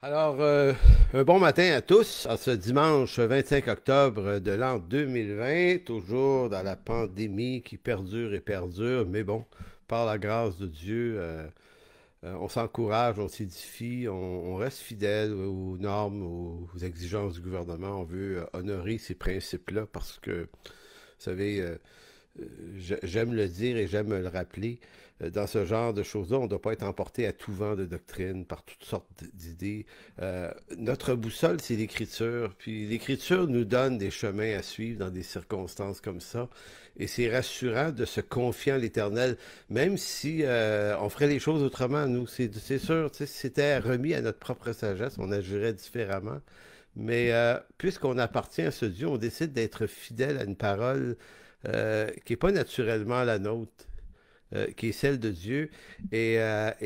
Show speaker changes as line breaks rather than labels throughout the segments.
Alors, un bon matin à tous, en ce dimanche 25 octobre de l'an 2020, toujours dans la pandémie qui perdure et perdure, mais bon, par la grâce de Dieu, on s'encourage, on s'édifie, on reste fidèle aux normes, aux exigences du gouvernement, on veut honorer ces principes-là parce que, vous savez, j'aime le dire et j'aime le rappeler, dans ce genre de choses-là, on ne doit pas être emporté à tout vent de doctrine par toutes sortes d'idées. Notre boussole, c'est l'Écriture. Puis l'Écriture nous donne des chemins à suivre dans des circonstances comme ça. Et c'est rassurant de se confier en l'Éternel, même si on ferait les choses autrement, nous. C'est sûr, si c'était remis à notre propre sagesse, on agirait différemment. Mais puisqu'on appartient à ce Dieu, on décide d'être fidèle à une parole qui n'est pas naturellement la nôtre, qui est celle de Dieu. Et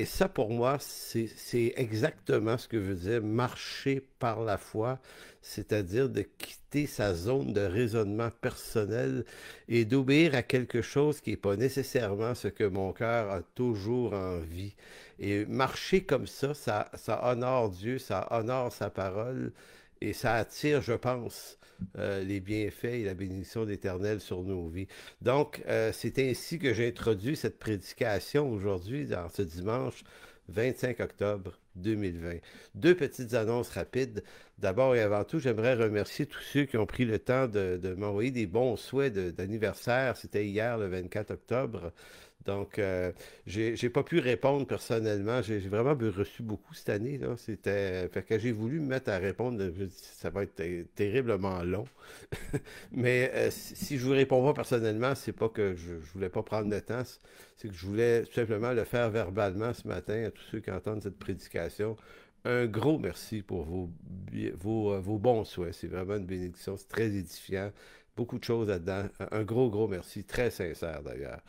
ça, pour moi, c'est exactement ce que veut dire marcher par la foi, c'est-à-dire de quitter sa zone de raisonnement personnel et d'obéir à quelque chose qui n'est pas nécessairement ce que mon cœur a toujours envie. Et marcher comme ça honore Dieu, ça honore sa parole et ça attire, je pense, les bienfaits et la bénédiction d'Éternel sur nos vies. Donc, c'est ainsi que j'ai introduit cette prédication aujourd'hui, dans ce dimanche 25 octobre 2020. Deux petites annonces rapides. D'abord et avant tout, j'aimerais remercier tous ceux qui ont pris le temps de m'envoyer des bons souhaits d'anniversaire. C'était hier, le 24 octobre. Donc, j'ai pas pu répondre personnellement. J'ai vraiment reçu beaucoup cette année, là. Fait que j'ai voulu me mettre à répondre. Je dis, ça va être terriblement long. Mais si je vous réponds pas personnellement, c'est pas que je voulais pas prendre le temps, c'est que je voulais tout simplement le faire verbalement ce matin à tous ceux qui entendent cette prédication. Un gros merci pour vos bons souhaits. C'est vraiment une bénédiction, c'est très édifiant. Beaucoup de choses là-dedans. Un gros, gros merci, très sincère d'ailleurs.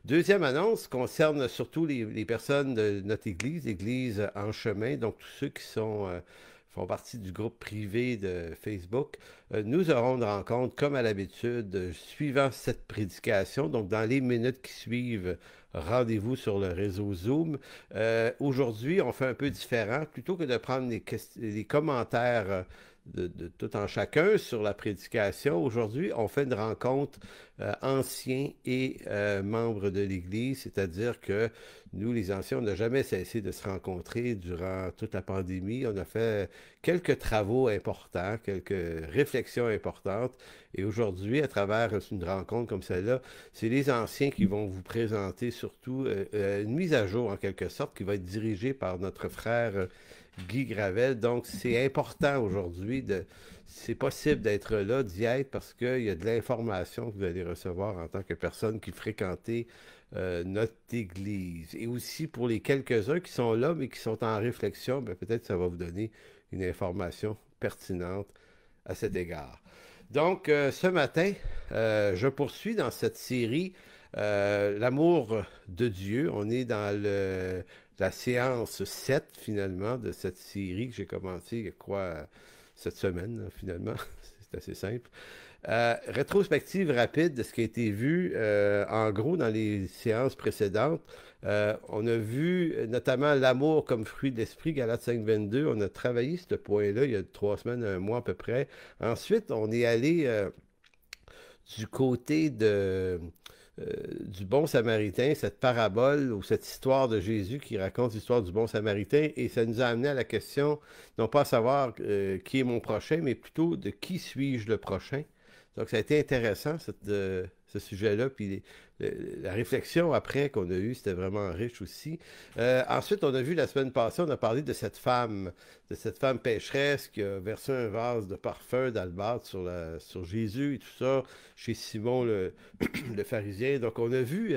Deuxième annonce concerne surtout les personnes de notre Église, Église en chemin, donc tous ceux qui font partie du groupe privé de Facebook. Nous aurons une rencontre, comme à l'habitude, suivant cette prédication. Donc, dans les minutes qui suivent, rendez-vous sur le réseau Zoom. Aujourd'hui, on fait un peu différent. Plutôt que de prendre les commentaires de tout en chacun sur la prédication. Aujourd'hui, on fait une rencontre anciens et membres de l'Église, c'est-à-dire que nous, les anciens, on n'a jamais cessé de se rencontrer durant toute la pandémie. On a fait quelques travaux importants, quelques réflexions importantes. Et aujourd'hui, à travers une rencontre comme celle-là, c'est les anciens qui vont vous présenter surtout une mise à jour, en quelque sorte, qui va être dirigée par notre frère Guy Gravel. Donc, c'est important aujourd'hui c'est possible d'être là, d'y être, parce qu'il y a de l'information que vous allez recevoir en tant que personne qui fréquentez notre Église. Et aussi pour les quelques-uns qui sont là, mais qui sont en réflexion, ben, peut-être que ça va vous donner une information pertinente à cet égard. Donc, ce matin, je poursuis dans cette série L'amour de Dieu. On est dans la séance 7, finalement, de cette série que j'ai commencé, je crois, cette semaine, là, finalement. C'est assez simple. Rétrospective rapide de ce qui a été vu, en gros, dans les séances précédentes. On a vu notamment l'amour comme fruit de l'esprit, Galates 5.22. On a travaillé ce point-là il y a 3 semaines, un mois à peu près. Ensuite, on est allé du côté du bon samaritain, cette parabole ou cette histoire de Jésus qui raconte l'histoire du bon samaritain, et ça nous a amené à la question, non pas à savoir qui est mon prochain, mais plutôt de qui suis-je le prochain. Donc ça a été intéressant, ce sujet-là, puis la réflexion après qu'on a eue, c'était vraiment riche aussi. Ensuite, on a vu la semaine passée, on a parlé de cette femme pécheresse qui a versé un vase de parfum d'albâtre sur Jésus et tout ça, chez Simon le pharisien. Donc, on a vu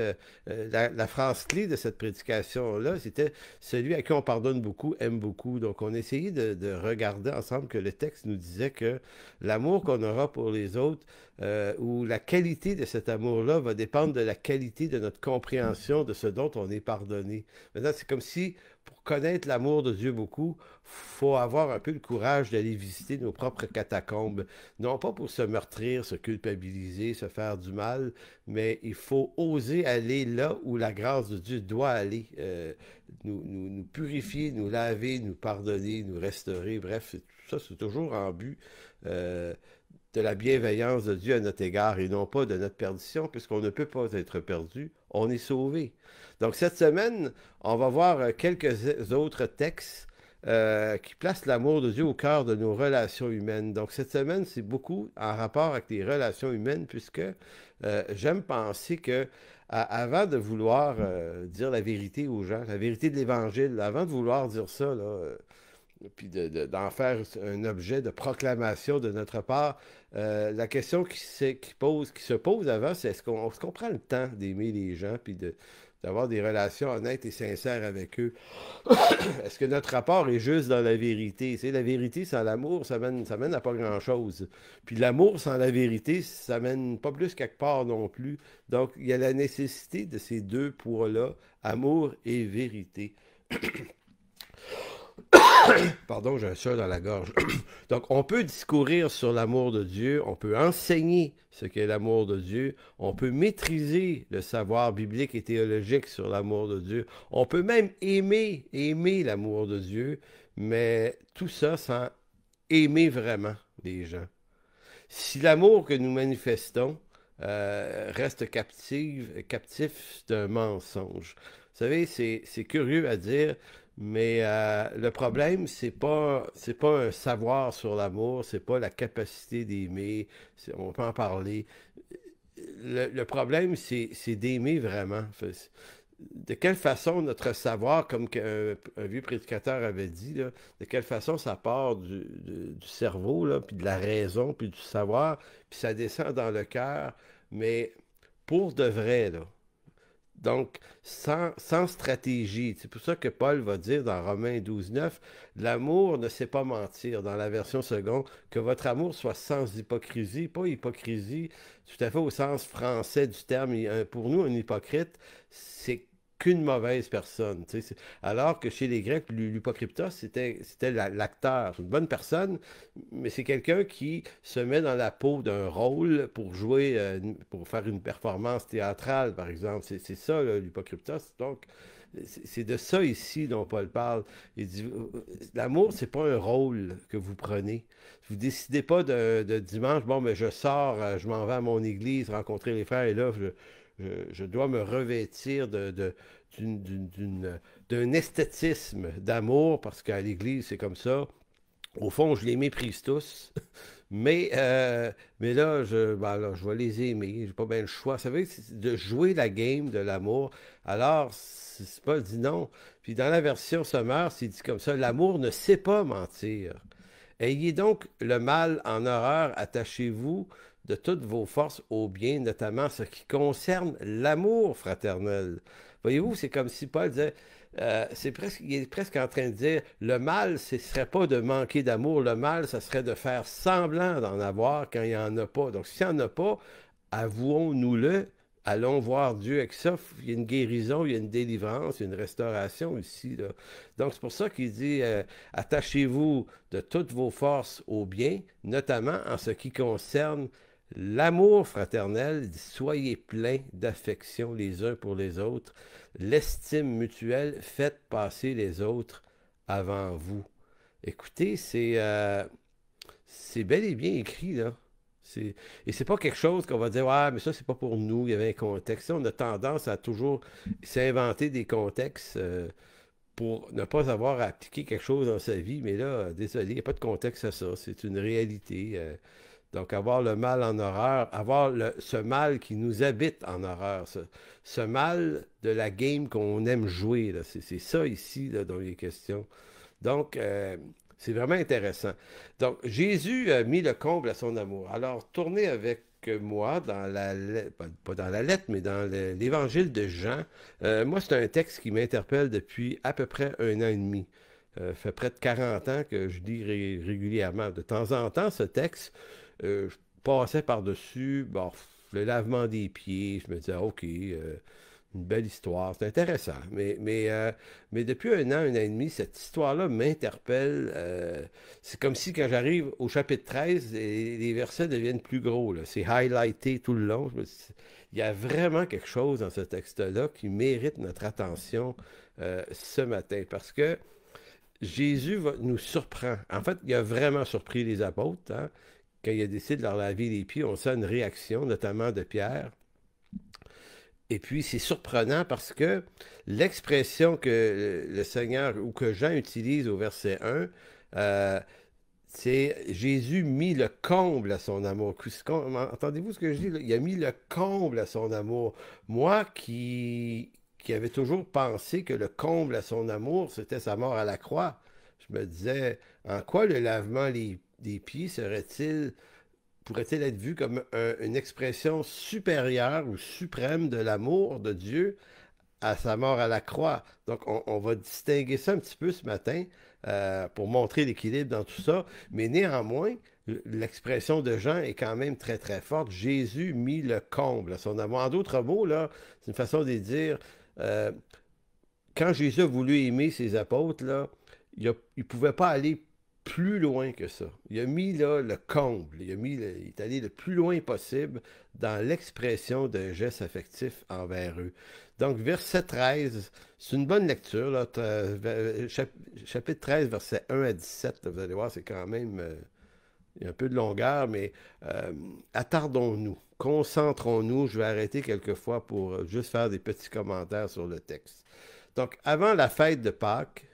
la phrase clé de cette prédication-là, c'était celui à qui on pardonne beaucoup aime beaucoup. Donc, on a essayé de regarder ensemble que le texte nous disait que l'amour qu'on aura pour les autres ou la qualité de cet amour-là va dépendre de la la qualité de notre compréhension de ce dont on est pardonné. Maintenant, c'est comme si, pour connaître l'amour de Dieu beaucoup, faut avoir un peu le courage d'aller visiter nos propres catacombes. Non pas pour se meurtrir, se culpabiliser, se faire du mal, mais il faut oser aller là où la grâce de Dieu doit aller. Nous purifier, nous laver, nous pardonner, nous restaurer. Bref, tout ça, c'est toujours en but euh, de la bienveillance de Dieu à notre égard et non pas de notre perdition, puisqu'on ne peut pas être perdu, on est sauvé. Donc cette semaine, on va voir quelques autres textes qui placent l'amour de Dieu au cœur de nos relations humaines. Donc cette semaine, c'est beaucoup en rapport avec les relations humaines, puisque j'aime penser que avant de vouloir dire la vérité aux gens, la vérité de l'Évangile, avant de vouloir dire ça, là, puis d'en faire un objet de proclamation de notre part. La question qui se pose avant, c'est est-ce qu'on prend le temps d'aimer les gens, puis d'avoir des relations honnêtes et sincères avec eux? Est-ce que notre rapport est juste dans la vérité? C'est la vérité sans l'amour, ça mène à pas grand-chose. Puis l'amour sans la vérité, ça mène pas plus quelque part non plus. Donc, il y a la nécessité de ces deux poids-là, amour et vérité. Pardon, j'ai un chat dans la gorge. Donc, on peut discourir sur l'amour de Dieu, on peut enseigner ce qu'est l'amour de Dieu, on peut maîtriser le savoir biblique et théologique sur l'amour de Dieu, on peut même aimer l'amour de Dieu, mais tout ça sans aimer vraiment les gens. Si l'amour que nous manifestons reste captif d'un mensonge. Vous savez, c'est curieux à dire, mais le problème, c'est pas un savoir sur l'amour, c'est pas la capacité d'aimer, on peut en parler. Le problème, c'est d'aimer vraiment. De quelle façon notre savoir, comme un vieux prédicateur avait dit, là, de quelle façon ça part du cerveau, là, puis de la raison, puis du savoir, puis ça descend dans le cœur, mais pour de vrai, là. Donc, sans stratégie. C'est pour ça que Paul va dire dans Romains 12, 9, l'amour ne sait pas mentir, dans la version seconde, que votre amour soit sans hypocrisie, pas hypocrisie tout à fait au sens français du terme. Pour nous, un hypocrite, c'est qu'une mauvaise personne. Alors que chez les Grecs, l'hypocriptos, c'était l'acteur. C'est une bonne personne, mais c'est quelqu'un qui se met dans la peau d'un rôle pour jouer, pour faire une performance théâtrale, par exemple. C'est ça, l'hypocriptos. Donc, c'est de ça ici dont Paul parle. Il dit, l'amour, c'est pas un rôle que vous prenez. Vous décidez pas de dimanche, bon, mais je sors, je m'en vais à mon église, rencontrer les frères, et là, je dois me revêtir d'un esthétisme d'amour, parce qu'à l'église, c'est comme ça. Au fond, je les méprise tous. Mais là, je vais les aimer. J'ai pas bien le choix. Vous savez, c'est de jouer la game de l'amour. Alors, c'est pas dit non. Puis dans la version sommaire, c'est dit comme ça, l'amour ne sait pas mentir. Ayez donc le mal en horreur, attachez-vous de toutes vos forces au bien, notamment ce qui concerne l'amour fraternel. Voyez-vous, c'est comme si Paul disait, il est presque en train de dire, le mal, ce ne serait pas de manquer d'amour, le mal, ce serait de faire semblant d'en avoir quand il n'y en a pas. Donc, s'il n'y en a pas, avouons-nous-le, allons voir Dieu avec ça. Il y a une guérison, il y a une délivrance, il y a une restauration ici, là. Donc, c'est pour ça qu'il dit, attachez-vous de toutes vos forces au bien, notamment en ce qui concerne l'amour fraternel. Il dit, soyez pleins d'affection les uns pour les autres. L'estime mutuelle, faites passer les autres avant vous. Écoutez, c'est bel et bien écrit, là. Et c'est pas quelque chose qu'on va dire, ouais, mais ça, c'est pas pour nous, il y avait un contexte. Ça, on a tendance à toujours s'inventer des contextes pour ne pas avoir à appliquer quelque chose dans sa vie. Mais là, désolé, il n'y a pas de contexte à ça. C'est une réalité. Donc, avoir le mal en horreur, avoir ce mal qui nous habite en horreur, ce mal de la game qu'on aime jouer, là, c'est ça ici là, dont il est question. Donc, c'est vraiment intéressant. Donc, Jésus a mis le comble à son amour. Alors, tournez avec moi dans pas dans la lettre, mais dans l'évangile de Jean. Moi, c'est un texte qui m'interpelle depuis à peu près 1 an et demi. Ça fait près de 40 ans que je lis régulièrement. De temps en temps, ce texte, je passais par-dessus. Bon, le lavement des pieds. Je me disais, OK, une belle histoire, c'est intéressant. Mais depuis un an et demi, cette histoire-là m'interpelle. C'est comme si quand j'arrive au chapitre 13, les versets deviennent plus gros, là. C'est highlighté tout le long. Il y a vraiment quelque chose dans ce texte-là qui mérite notre attention ce matin. Parce que nous surprend. En fait, il a vraiment surpris les apôtres, hein. Quand il a décidé de leur laver les pieds, on sent une réaction, notamment de Pierre. Et puis, c'est surprenant parce que l'expression que le Seigneur ou que Jean utilise au verset 1, c'est Jésus mit le comble à son amour. Entendez-vous ce que je dis, là? Il a mis le comble à son amour. Moi qui avait toujours pensé que le comble à son amour, c'était sa mort à la croix, je me disais, en quoi le lavement des pieds pourrait-il être vu comme une expression supérieure ou suprême de l'amour de Dieu à sa mort à la croix? Donc, on va distinguer ça un petit peu ce matin pour montrer l'équilibre dans tout ça. Mais néanmoins, l'expression de Jean est quand même très, très forte. Jésus mit le comble à son amour. En d'autres mots, là, c'est une façon de dire, euh, quand Jésus a voulu aimer ses apôtres, là, il ne pouvait pas aller plus loin que ça. Il a mis là, le comble, il est allé le plus loin possible dans l'expression d'un geste affectif envers eux. Donc, verset 13, c'est une bonne lecture, là, chapitre 13, verset 1 à 17, là, vous allez voir, c'est quand même, il y a un peu de longueur, mais attardons-nous, concentrons-nous, je vais arrêter quelquefois pour juste faire des petits commentaires sur le texte. Donc, avant la fête de Pâques,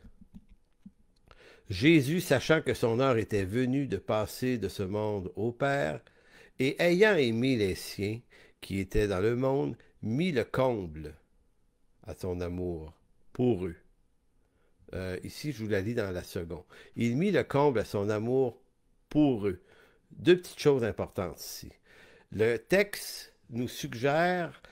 Jésus, sachant que son heure était venue de passer de ce monde au Père, et ayant aimé les siens qui étaient dans le monde, mit le comble à son amour pour eux. Ici, je vous la lis dans la seconde. Il mit le comble à son amour pour eux. Deux petites choses importantes ici. Le texte nous suggère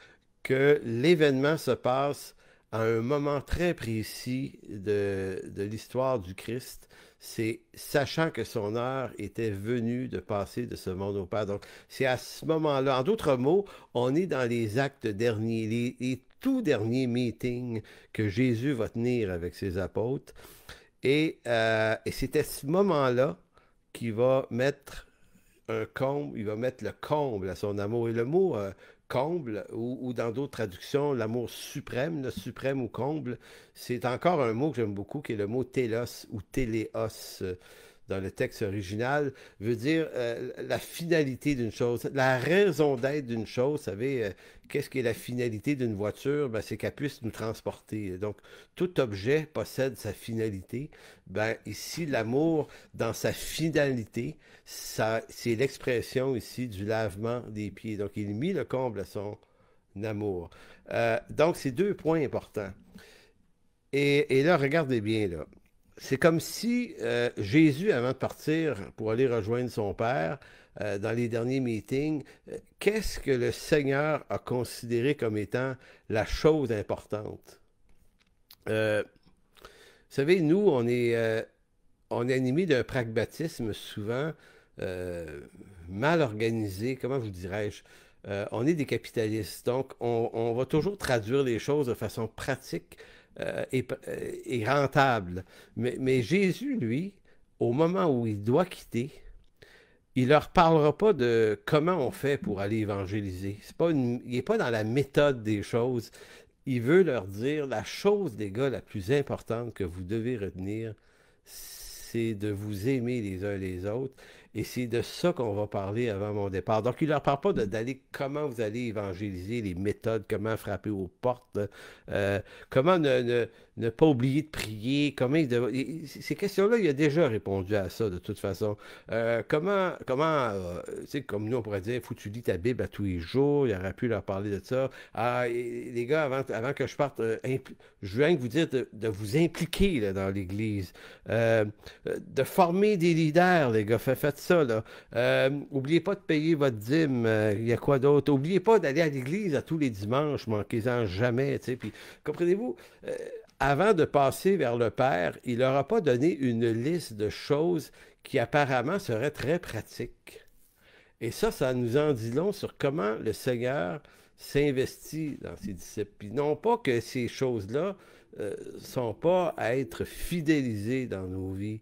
que l'événement se passe à un moment très précis de l'histoire du Christ. C'est sachant que son heure était venue de passer de ce monde au Père. Donc, c'est à ce moment-là. En d'autres mots, on est dans les actes derniers, les tout derniers meetings que Jésus va tenir avec ses apôtres. Et c'est à ce moment-là qu'il va mettre il va mettre le comble à son amour. Et le mot comble, ou dans d'autres traductions, l'amour suprême, le suprême ou comble, c'est encore un mot que j'aime beaucoup, qui est le mot télos ou téléos dans le texte original, veut dire la finalité d'une chose, la raison d'être d'une chose. Vous savez, qu'est-ce qui est la finalité d'une voiture? Ben, c'est qu'elle puisse nous transporter. Donc, tout objet possède sa finalité. Ben, ici, l'amour, dans sa finalité, c'est l'expression ici du lavement des pieds. Donc, il mit le comble à son amour. Donc, c'est deux points importants. Et là, regardez bien, là. C'est comme si Jésus, avant de partir pour aller rejoindre son Père, dans les derniers meetings, qu'est-ce que le Seigneur a considéré comme étant la chose importante? Vous savez, nous, on est animé d'un pragmatisme souvent mal organisé, comment vous dirais-je? On est des capitalistes, donc on va toujours traduire les choses de façon pratique et rentable. Mais Jésus, lui, au moment où il doit quitter, il leur parlera pas de comment on fait pour aller évangéliser. Il n'est pas dans la méthode des choses. Il veut leur dire la chose, les gars, la plus importante que vous devez retenir, c'est de vous aimer les uns les autres. Et c'est de ça qu'on va parler avant mon départ. Donc, il ne leur parle pas d'aller comment vous allez évangéliser, les méthodes, comment frapper aux portes, comment ne pas oublier de prier, ces questions-là, il a déjà répondu à ça de toute façon. Tu sais, comme nous, on pourrait dire, faut que tu lis ta Bible à tous les jours, il aurait pu leur parler de ça. Ah, les gars, avant que je parte, je veux rien que vous dire de vous impliquer là, dans l'Église, de former des leaders, les gars, faites ça, là. Oubliez pas de payer votre dîme. Il y a quoi d'autre? Oubliez pas d'aller à l'église à tous les dimanches. Manquez-en jamais. Puis, comprenez-vous? Avant de passer vers le Père, il leur a pas donné une liste de choses qui apparemment seraient très pratiques. Et ça nous en dit long sur comment le Seigneur s'investit dans ses disciples. Puis non pas que ces choses-là sont pas à être fidélisées dans nos vies.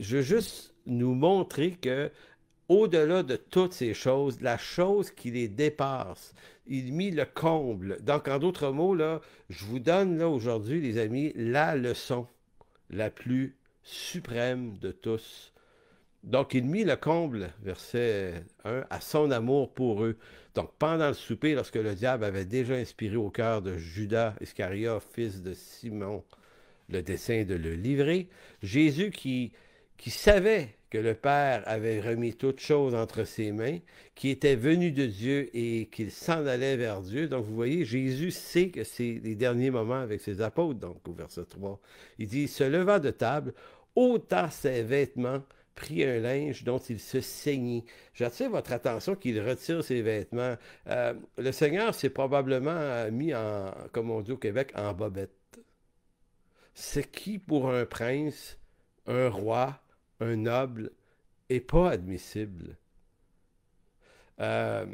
Je veux juste nous montrer que au-delà de toutes ces choses, la chose qui les dépasse, il mit le comble. Donc, en d'autres mots, là, je vous donne là aujourd'hui, les amis, la leçon la plus suprême de tous. Donc, il mit le comble, verset 1, à son amour pour eux. Donc, pendant le souper, lorsque le diable avait déjà inspiré au cœur de Judas Iscariot, fils de Simon, le dessein de le livrer, Jésus qui savait que le Père avait remis toutes choses entre ses mains, qui était venu de Dieu et qu'il s'en allait vers Dieu. Donc, vous voyez, Jésus sait que c'est les derniers moments avec ses apôtres, donc au verset 3. Il dit, se leva de table, ôta ses vêtements, prit un linge dont il se saignit. J'attire votre attention qu'il retire ses vêtements. Le Seigneur s'est probablement mis en, comme on dit au Québec, en bobette. Ce qui, pour un prince, un roi, un noble, est pas admissible. Euh,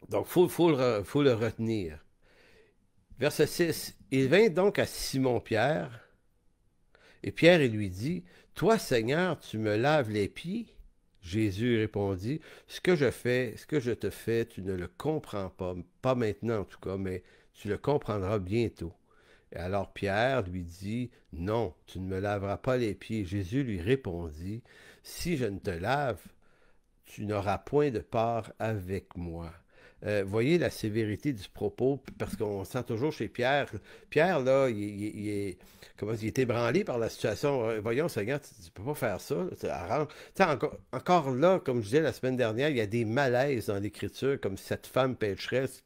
donc, faut le retenir. Verset 6. Il vint donc à Simon-Pierre, et Pierre il lui dit, toi, Seigneur, tu me laves les pieds? Jésus répondit, ce que je te fais, tu ne le comprends pas, pas maintenant en tout cas, mais tu le comprendras bientôt. Et alors Pierre lui dit, non, tu ne me laveras pas les pieds. Jésus lui répondit, si je ne te lave, tu n'auras point de part avec moi. Voyez la sévérité du propos, parce qu'on sent toujours chez Pierre, Pierre, là, il est ébranlé par la situation. Voyons, Seigneur, tu ne peux pas faire ça. Encore là, comme je disais la semaine dernière, il y a des malaises dans l'Écriture, comme cette femme pécheresse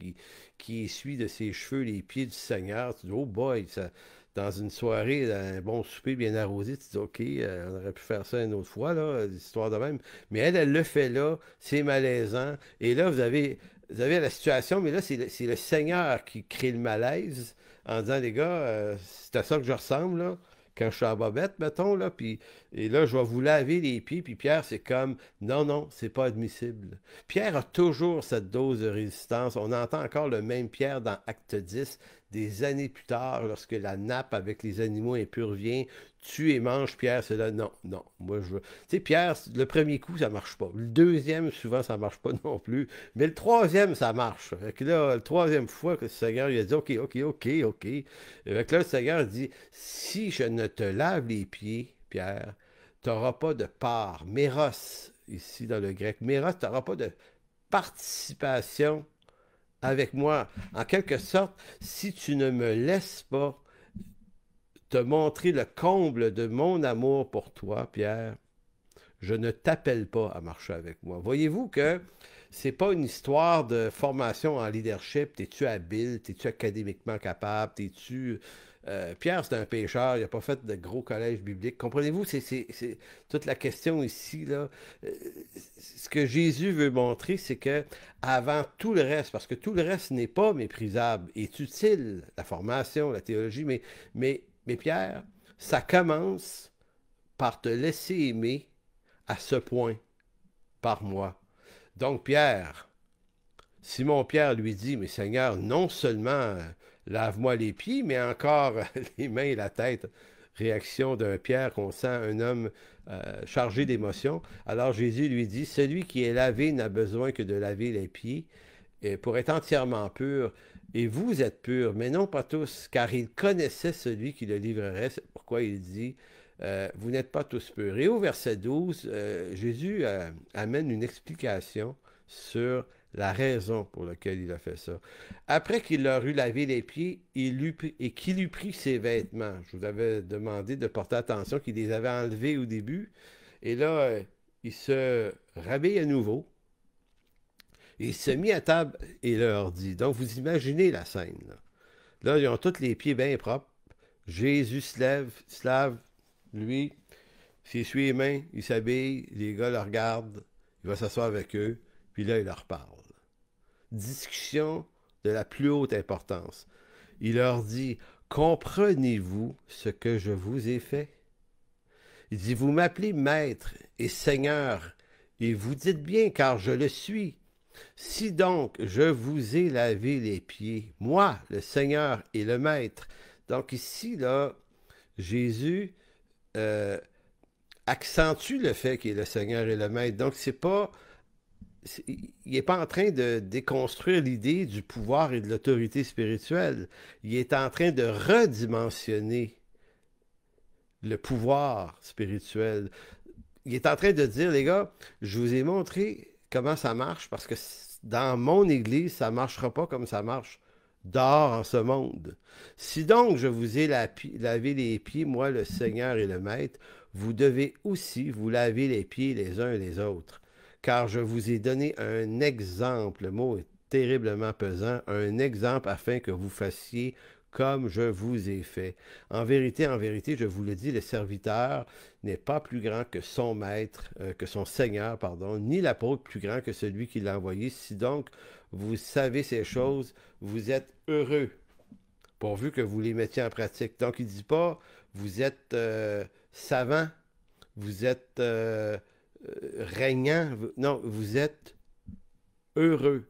qui essuie de ses cheveux les pieds du Seigneur. Tu dis, oh boy, ça, dans une soirée, un bon souper bien arrosé, tu dis, OK, on aurait pu faire ça une autre fois, là, l'histoire de même. Mais elle le fait là, c'est malaisant. Et là, vous avez la situation, mais là, c'est le Seigneur qui crée le malaise en disant, les gars, c'est à ça que je ressemble, là, quand je suis en bobette, mettons, là, puis, et là, je vais vous laver les pieds, puis Pierre, c'est comme, non, non, c'est pas admissible. Pierre a toujours cette dose de résistance. On entend encore le même Pierre dans Acte 10, des années plus tard, lorsque la nappe avec les animaux impurs vient, tue et mange Pierre, c'est là, non, non, moi je veux. Tu sais, Pierre, le premier coup, ça marche pas. Le deuxième, souvent, ça marche pas non plus. Mais le troisième, ça marche. Fait que là, le troisième fois que le Seigneur lui a dit, OK, OK, OK, OK. Et fait que là, le Seigneur dit, si je ne te lave les pieds, Pierre, tu n'auras pas de part. Méros, ici dans le grec. Méros, tu n'auras pas de participation avec moi. En quelque sorte, si tu ne me laisses pas te montrer le comble de mon amour pour toi, Pierre, je ne t'appelle pas à marcher avec moi. Voyez-vous que c'est pas une histoire de formation en leadership. T'es-tu habile? T'es-tu académiquement capable? Pierre, c'est un pécheur, il n'a pas fait de gros collège biblique. Comprenez-vous, c'est toute la question ici, là. Ce que Jésus veut montrer, c'est que avant tout le reste, parce que tout le reste n'est pas méprisable, est utile, la formation, la théologie, mais Pierre, ça commence par te laisser aimer à ce point par moi. Donc Pierre, Simon-Pierre lui dit, mais Seigneur, non seulement lave-moi les pieds, mais encore les mains et la tête. Réaction d'un Pierre qu'on sent un homme chargé d'émotions. Alors Jésus lui dit, celui qui est lavé n'a besoin que de laver les pieds pour être entièrement pur. Et vous êtes purs, mais non pas tous, car il connaissait celui qui le livrerait. C'est pourquoi il dit, vous n'êtes pas tous purs. Et au verset 12, Jésus amène une explication sur la raison pour laquelle il a fait ça. Après qu'il leur eut lavé les pieds et qu'il eut pris ses vêtements, je vous avais demandé de porter attention qu'il les avait enlevés au début, et là, il se rhabille à nouveau, et il se mit à table et leur dit, donc vous imaginez la scène, là. Là, ils ont tous les pieds bien propres, Jésus se lave, lui, s'essuie les mains, il s'habille, les gars le regardent, il va s'asseoir avec eux, puis là, il leur parle. Discussion de la plus haute importance. Il leur dit, comprenez-vous ce que je vous ai fait? Il dit, vous m'appelez maître et seigneur, Et vous dites bien, car je le suis. Si donc je vous ai lavé les pieds, moi, le Seigneur et le Maître. Donc ici, là, Jésus euh, accentue le fait qu'il est le Seigneur et le Maître. Donc c'est pas, il n'est pas en train de déconstruire l'idée du pouvoir et de l'autorité spirituelle. Il est en train de redimensionner le pouvoir spirituel. Il est en train de dire, les gars, je vous ai montré comment ça marche parce que dans mon église, ça ne marchera pas comme ça marche dehors en ce monde. Si donc je vous ai lavé les pieds, moi le Seigneur et le Maître, vous devez aussi vous laver les pieds les uns et les autres. Car je vous ai donné un exemple, le mot est terriblement pesant, un exemple afin que vous fassiez comme je vous ai fait. En vérité, je vous le dis, le serviteur n'est pas plus grand que son maître, que son Seigneur, pardon, ni l'apôtre plus grand que celui qui l'a envoyé. Si donc vous savez ces choses, vous êtes heureux, pourvu que vous les mettiez en pratique. Donc, il ne dit pas, vous êtes savant, vous êtes régnant, non, vous êtes heureux.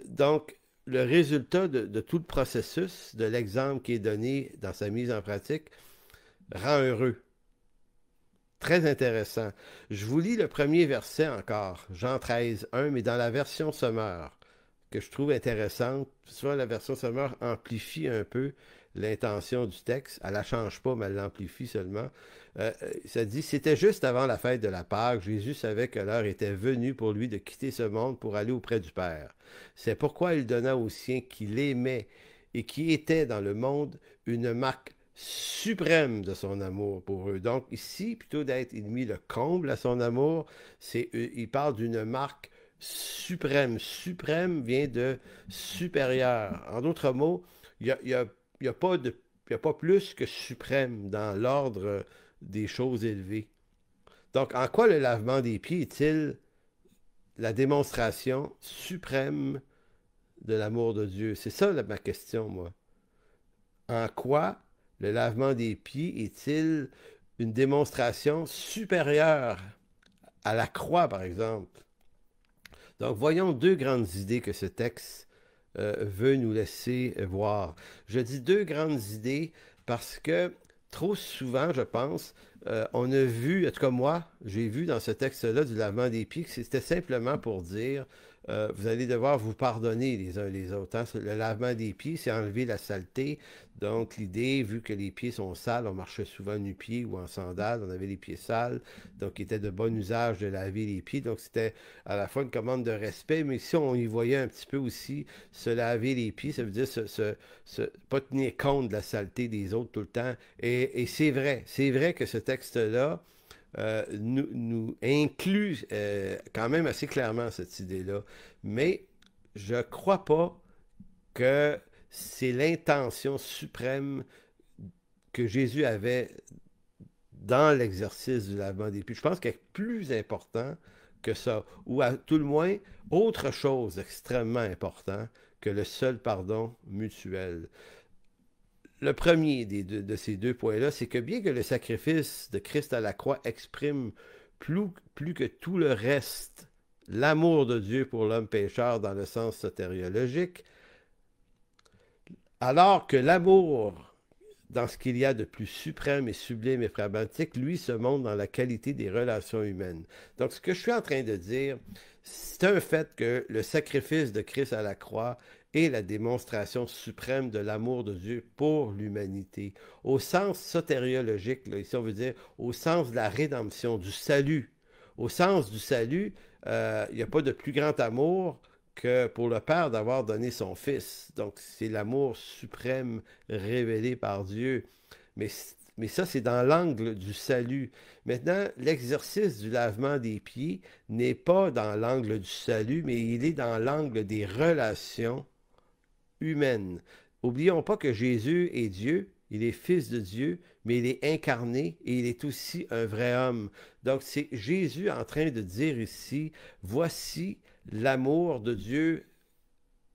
Donc, le résultat de tout le processus, de l'exemple qui est donné dans sa mise en pratique, rend heureux. Très intéressant. Je vous lis le premier verset encore, Jean 13, 1, mais dans la version Sommeur, que je trouve intéressante. Soit la version Sommeur amplifie un peu l'intention du texte. Elle ne la change pas, mais elle l'amplifie seulement. Ça dit, c'était juste avant la fête de la Pâque. Jésus savait que l'heure était venue pour lui de quitter ce monde pour aller auprès du Père. C'est pourquoi il donna aux siens qu'il aimait et qui étaient dans le monde une marque suprême de son amour pour eux. Donc ici, plutôt d'être il mit le comble à son amour, il parle d'une marque suprême. Suprême vient de supérieur. En d'autres mots, il y a pas de, il y a pas plus que suprême dans l'ordre des choses élevées. Donc, en quoi le lavement des pieds est-il la démonstration suprême de l'amour de Dieu? C'est ça ma question, moi. En quoi le lavement des pieds est-il une démonstration supérieure à la croix, par exemple? Donc, voyons deux grandes idées que ce texte veut nous laisser voir. Je dis deux grandes idées parce que trop souvent, je pense, on a vu, en tout cas moi, j'ai vu dans ce texte-là du lavement des pieds que c'était simplement pour dire vous allez devoir vous pardonner les uns les autres. Hein. Le lavement des pieds, c'est enlever la saleté. Donc l'idée, vu que les pieds sont sales, on marchait souvent nu-pieds ou en sandales, on avait les pieds sales, donc il était de bon usage de laver les pieds. Donc c'était à la fois une commande de respect, mais si on y voyait un petit peu aussi se laver les pieds, ça veut dire pas tenir compte de la saleté des autres tout le temps. Et c'est vrai que ce texte-là nous inclut quand même assez clairement cette idée-là. Mais je ne crois pas que c'est l'intention suprême que Jésus avait dans l'exercice du lavement des pieds. Je pense qu'il est plus important que ça, ou à tout le moins autre chose extrêmement important que le seul pardon mutuel. Le premier de ces deux points-là, c'est que bien que le sacrifice de Christ à la croix exprime plus que tout le reste l'amour de Dieu pour l'homme pécheur dans le sens sotériologique, alors que l'amour, dans ce qu'il y a de plus suprême et sublime et pragmatique, lui se montre dans la qualité des relations humaines. Donc, ce que je suis en train de dire, c'est un fait que le sacrifice de Christ à la croix est la démonstration suprême de l'amour de Dieu pour l'humanité. Au sens sotériologique, là, ici on veut dire au sens de la rédemption, du salut. Au sens du salut, il n'y a pas de plus grand amour que pour le Père d'avoir donné son Fils. Donc, c'est l'amour suprême révélé par Dieu. Mais, mais ça, c'est dans l'angle du salut. Maintenant, l'exercice du lavement des pieds n'est pas dans l'angle du salut, mais il est dans l'angle des relations humaines. Oublions pas que Jésus est Dieu, il est fils de Dieu, mais il est incarné et il est aussi un vrai homme. Donc c'est Jésus en train de dire ici, voici l'amour de Dieu,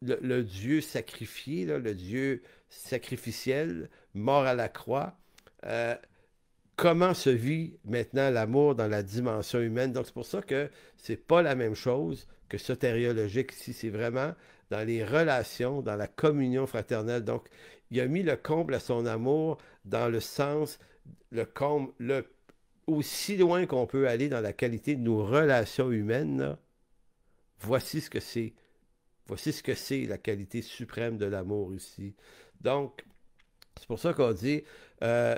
le Dieu sacrifié, là, le Dieu sacrificiel, mort à la croix, comment se vit maintenant l'amour dans la dimension humaine. Donc, c'est pour ça que c'est pas la même chose que sotériologique ici. C'est vraiment dans les relations, dans la communion fraternelle. Donc, il a mis le comble à son amour dans le sens, le comble, aussi loin qu'on peut aller dans la qualité de nos relations humaines, là, voici ce que c'est. Voici ce que c'est la qualité suprême de l'amour ici. Donc, c'est pour ça qu'on dit, euh,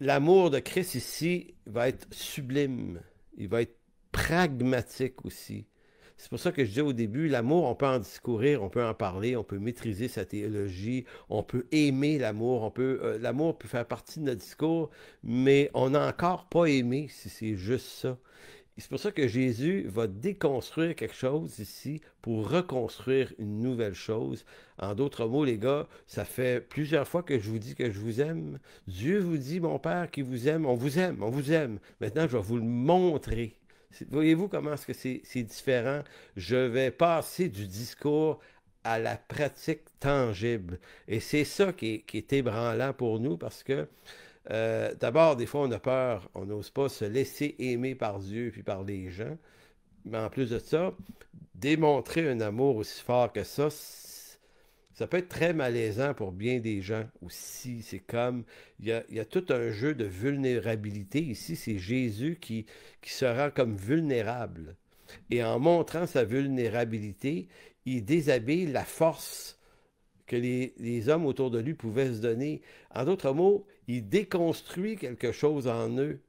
l'amour de Christ ici va être sublime. Il va être pragmatique aussi. C'est pour ça que je disais au début, l'amour, on peut en discourir, on peut en parler, on peut maîtriser sa théologie, on peut aimer l'amour, l'amour peut faire partie de notre discours, mais on n'a encore pas aimé si c'est juste ça. C'est pour ça que Jésus va déconstruire quelque chose ici pour reconstruire une nouvelle chose. En d'autres mots, les gars, ça fait plusieurs fois que je vous dis que je vous aime. Dieu vous dit, mon Père qui vous aime, on vous aime, on vous aime. Maintenant, je vais vous le montrer. Voyez-vous comment est-ce que c'est différent? Je vais passer du discours à la pratique tangible. Et c'est ça qui est ébranlant pour nous parce que d'abord, des fois, on a peur, on n'ose pas se laisser aimer par Dieu puis par les gens. Mais en plus de ça, démontrer un amour aussi fort que ça peut être très malaisant pour bien des gens aussi. C'est comme, il y a tout un jeu de vulnérabilité. Ici, c'est Jésus qui se rend comme vulnérable. Et en montrant sa vulnérabilité, il déshabille la force que les hommes autour de lui pouvaient se donner. En d'autres mots, il déconstruit quelque chose en eux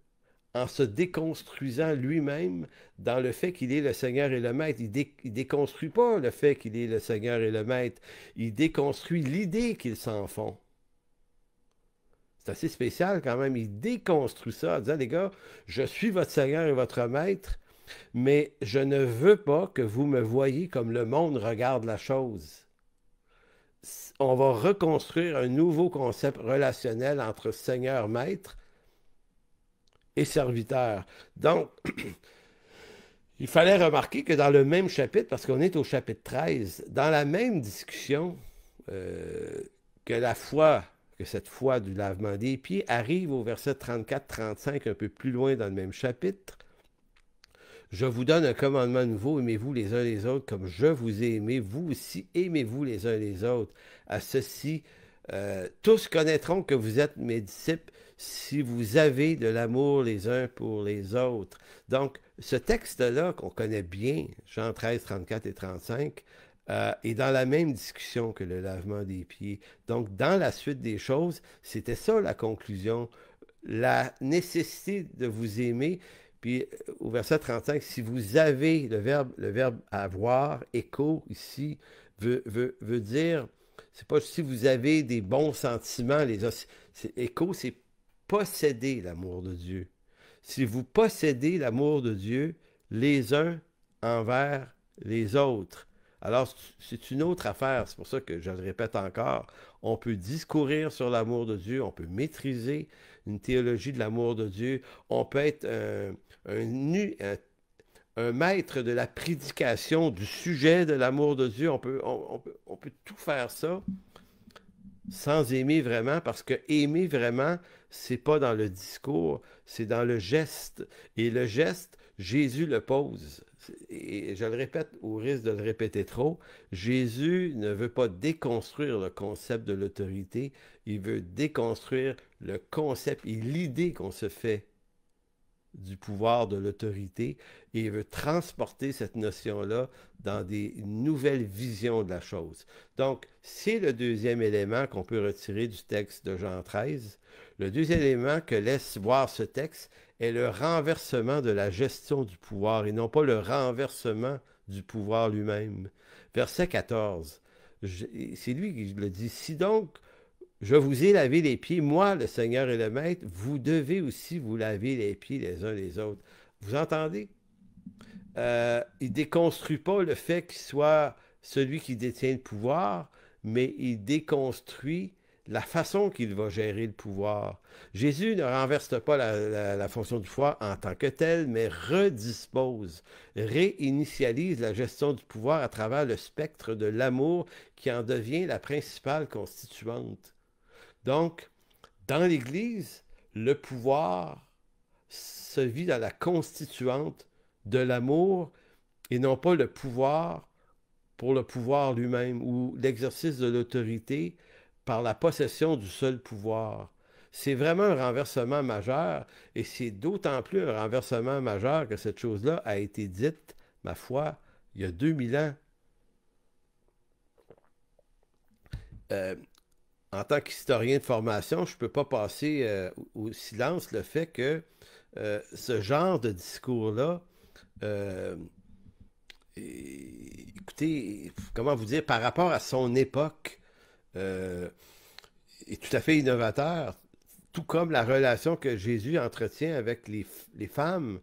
en se déconstruisant lui-même dans le fait qu'il est le Seigneur et le Maître. Il déconstruit pas le fait qu'il est le Seigneur et le Maître. Il déconstruit l'idée qu'ils s'en font. C'est assez spécial quand même. Il déconstruit ça en disant, les gars, je suis votre Seigneur et votre Maître, mais je ne veux pas que vous me voyiez comme le monde regarde la chose. On va reconstruire un nouveau concept relationnel entre Seigneur-Maître et serviteur. Donc, il fallait remarquer que dans le même chapitre, parce qu'on est au chapitre 13, dans la même discussion que la foi, que cette foi du lavement des pieds, arrive au verset 34-35, un peu plus loin dans le même chapitre. Je vous donne un commandement nouveau, aimez-vous les uns les autres comme je vous ai aimé, vous aussi aimez-vous les uns les autres. À ceci, tous connaîtront que vous êtes mes disciples si vous avez de l'amour les uns pour les autres. Donc, ce texte-là qu'on connaît bien, Jean 13, 34 et 35, est dans la même discussion que le lavement des pieds. Donc, dans la suite des choses, c'était ça la conclusion. La nécessité de vous aimer. Puis au verset 35, si vous avez le verbe avoir, écho ici, veut dire, c'est pas si vous avez des bons sentiments, écho, c'est posséder l'amour de Dieu. Si vous possédez l'amour de Dieu, les uns envers les autres. Alors, c'est une autre affaire. C'est pour ça que je le répète encore. On peut discourir sur l'amour de Dieu, on peut maîtriser une théologie de l'amour de Dieu, on peut être un maître de la prédication du sujet de l'amour de Dieu. On peut tout faire ça sans aimer vraiment, parce que aimer vraiment, c'est pas dans le discours, c'est dans le geste. Et le geste, Jésus le pose. Et je le répète au risque de le répéter trop, Jésus ne veut pas déconstruire le concept de l'autorité, il veut déconstruire le concept et l'idée qu'on se fait du pouvoir de l'autorité, et il veut transporter cette notion-là dans des nouvelles visions de la chose. Donc, c'est le deuxième élément qu'on peut retirer du texte de Jean 13. Le deuxième élément que laisse voir ce texte est le renversement de la gestion du pouvoir, et non pas le renversement du pouvoir lui-même. Verset 14, c'est lui qui le dit. Si donc je vous ai lavé les pieds, moi, le Seigneur et le Maître, vous devez aussi vous laver les pieds les uns les autres. Vous entendez? Il ne déconstruit pas le fait qu'il soit celui qui détient le pouvoir, mais il déconstruit la façon qu'il va gérer le pouvoir. Jésus ne renverse pas la fonction du pouvoir en tant que telle, mais redispose, réinitialise la gestion du pouvoir à travers le spectre de l'amour qui en devient la principale constituante. Donc, dans l'Église, le pouvoir se vit dans la constituante de l'amour et non pas le pouvoir pour le pouvoir lui-même ou l'exercice de l'autorité par la possession du seul pouvoir. C'est vraiment un renversement majeur et c'est d'autant plus un renversement majeur que cette chose-là a été dite, ma foi, il y a 2000 ans. Euh, En tant qu'historien de formation, je ne peux pas passer au silence le fait que ce genre de discours-là, euh, écoutez, comment vous dire, par rapport à son époque, euh, est tout à fait innovateur, tout comme la relation que Jésus entretient avec les femmes,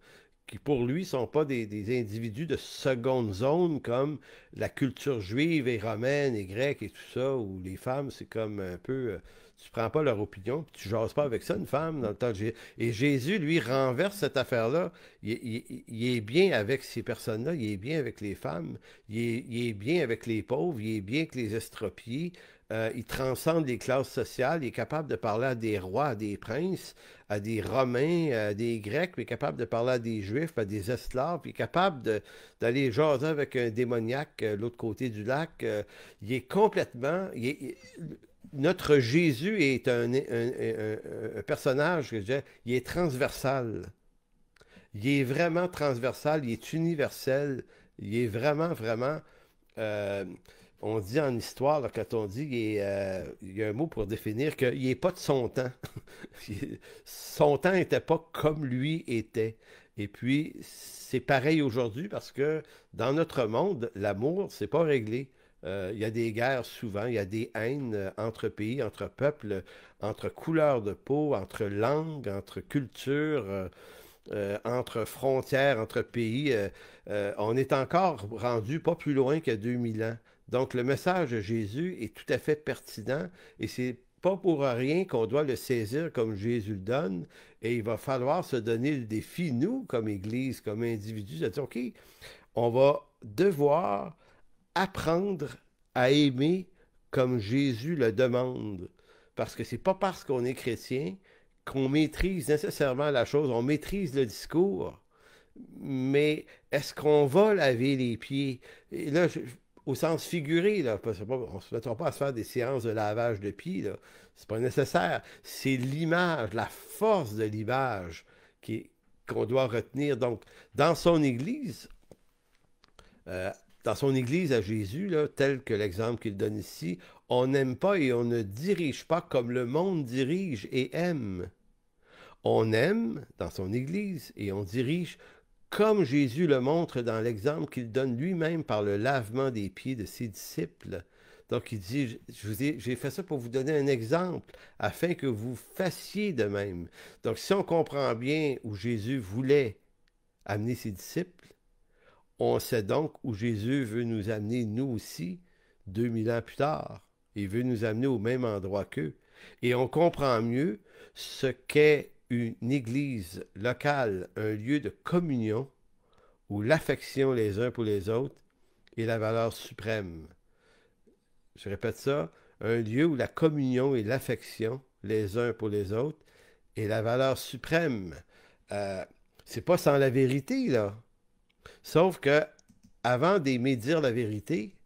qui pour lui sont pas des individus de seconde zone comme la culture juive et romaine et grecque et tout ça, où les femmes, c'est comme un peu... tu prends pas leur opinion, puis tu jases pas avec ça, une femme, dans le temps de Jésus. Et Jésus, lui, renverse cette affaire-là. Il est bien avec ces personnes-là, il est bien avec les femmes, il est bien avec les pauvres, il est bien avec les estropiés, il transcende les classes sociales, il est capable de parler à des rois, à des princes, à des Romains, à des Grecs, puis il est capable de parler à des Juifs, à des esclaves, puis il est capable d'aller jaser avec un démoniaque l'autre côté du lac. Il est complètement... notre Jésus est un personnage, que je dirais, il est transversal. Il est vraiment transversal, il est universel, il est vraiment, vraiment... euh, on dit en histoire, là, quand on dit il y a un mot pour définir qu'il n'est pas de son temps. Son temps n'était pas comme lui était. Et puis, c'est pareil aujourd'hui parce que dans notre monde, l'amour, c'est pas réglé. Il y a des guerres souvent, il y a des haines entre pays, entre peuples, entre couleurs de peau, entre langues, entre cultures. Entre frontières, entre pays, on est encore rendu pas plus loin qu'il y a 2000 ans. Donc, le message de Jésus est tout à fait pertinent et c'est pas pour rien qu'on doit le saisir comme Jésus le donne et il va falloir se donner le défi, nous, comme Église, comme individus, de dire, OK, on va devoir apprendre à aimer comme Jésus le demande. Parce que c'est pas parce qu'on est chrétien qu'on maîtrise nécessairement la chose, on maîtrise le discours, mais est-ce qu'on va laver les pieds? Et là, au sens figuré, là, parce que on ne se mettra pas à se faire des séances de lavage de pieds, là. C'est pas nécessaire. C'est l'image, la force de l'image qu'on doit retenir. Donc, dans son Église, euh, dans son Église à Jésus, là, tel que l'exemple qu'il donne ici, on n'aime pas et on ne dirige pas comme le monde dirige et aime. On aime dans son Église et on dirige comme Jésus le montre dans l'exemple qu'il donne lui-même par le lavement des pieds de ses disciples. Donc il dit, j'ai fait ça pour vous donner un exemple, afin que vous fassiez de même. Donc si on comprend bien où Jésus voulait amener ses disciples, on sait donc où Jésus veut nous amener, nous aussi, 2000 ans plus tard. Il veut nous amener au même endroit qu'eux. Et on comprend mieux ce qu'est une église locale, un lieu de communion où l'affection les uns pour les autres est la valeur suprême. Je répète ça, un lieu où la communion et l'affection les uns pour les autres est la valeur suprême. Euh, c'est pas sans la vérité, là. Sauf que avant d'aimer dire la vérité,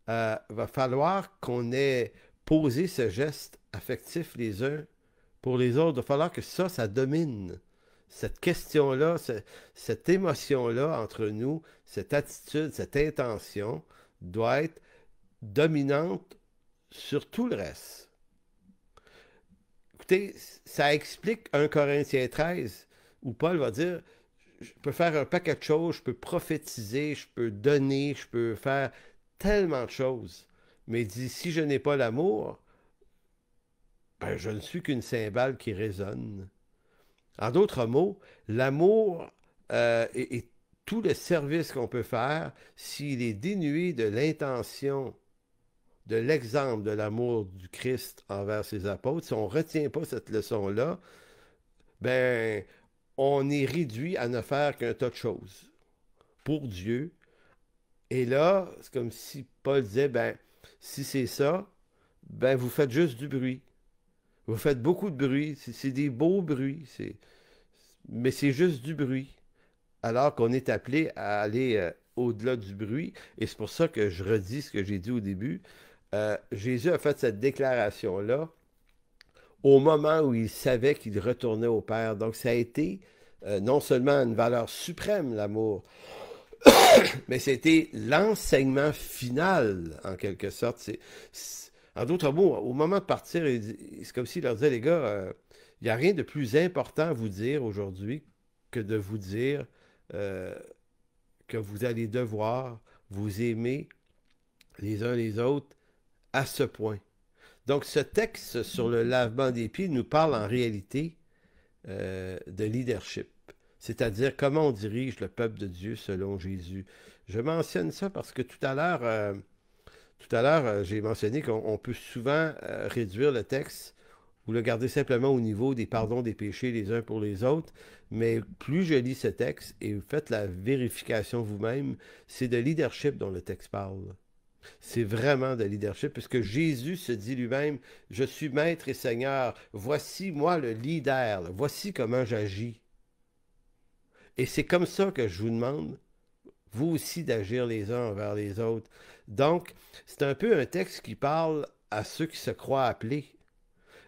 va falloir qu'on ait posé ce geste affectif les uns pour les autres. Il va falloir que ça domine. Cette question-là, cette émotion-là entre nous, cette attitude, cette intention doit être dominante sur tout le reste. Écoutez, ça explique 1 Corinthiens 13, où Paul va dire, je peux faire un paquet de choses, je peux prophétiser, je peux donner, je peux faire tellement de choses. Mais il dit, si je n'ai pas l'amour, ben, je ne suis qu'une cymbale qui résonne. En d'autres mots, l'amour et tout le service qu'on peut faire, s'il est dénué de l'intention, de l'exemple de l'amour du Christ envers ses apôtres, si on ne retient pas cette leçon-là, ben, on est réduit à ne faire qu'un tas de choses pour Dieu. Et là, c'est comme si Paul disait, ben, si c'est ça, ben, vous faites juste du bruit. Vous faites beaucoup de bruit. C'est des beaux bruits. Mais c'est juste du bruit. Alors qu'on est appelé à aller au-delà du bruit. Et c'est pour ça que je redis ce que j'ai dit au début. Jésus a fait cette déclaration-là au moment où il savait qu'il retournait au Père. Donc ça a été non seulement une valeur suprême, l'amour, mais c'était l'enseignement final, en quelque sorte. En d'autres mots, au moment de partir, c'est comme s'il leur disait, les gars, il n'y a rien de plus important à vous dire aujourd'hui que de vous dire euh, que vous allez devoir vous aimer les uns les autres à ce point. Donc, ce texte sur le lavement des pieds nous parle en réalité de leadership, c'est-à-dire comment on dirige le peuple de Dieu selon Jésus. Je mentionne ça parce que tout à l'heure, j'ai mentionné qu'on peut souvent réduire le texte ou le garder simplement au niveau des pardons des péchés les uns pour les autres, mais plus je lis ce texte, et vous faites la vérification vous-même, c'est de leadership dont le texte parle. C'est vraiment de leadership, puisque Jésus se dit lui-même, je suis maître et seigneur, voici moi le leader, voici comment j'agis. Et c'est comme ça que je vous demande, vous aussi, d'agir les uns envers les autres. Donc, c'est un peu un texte qui parle à ceux qui se croient appelés.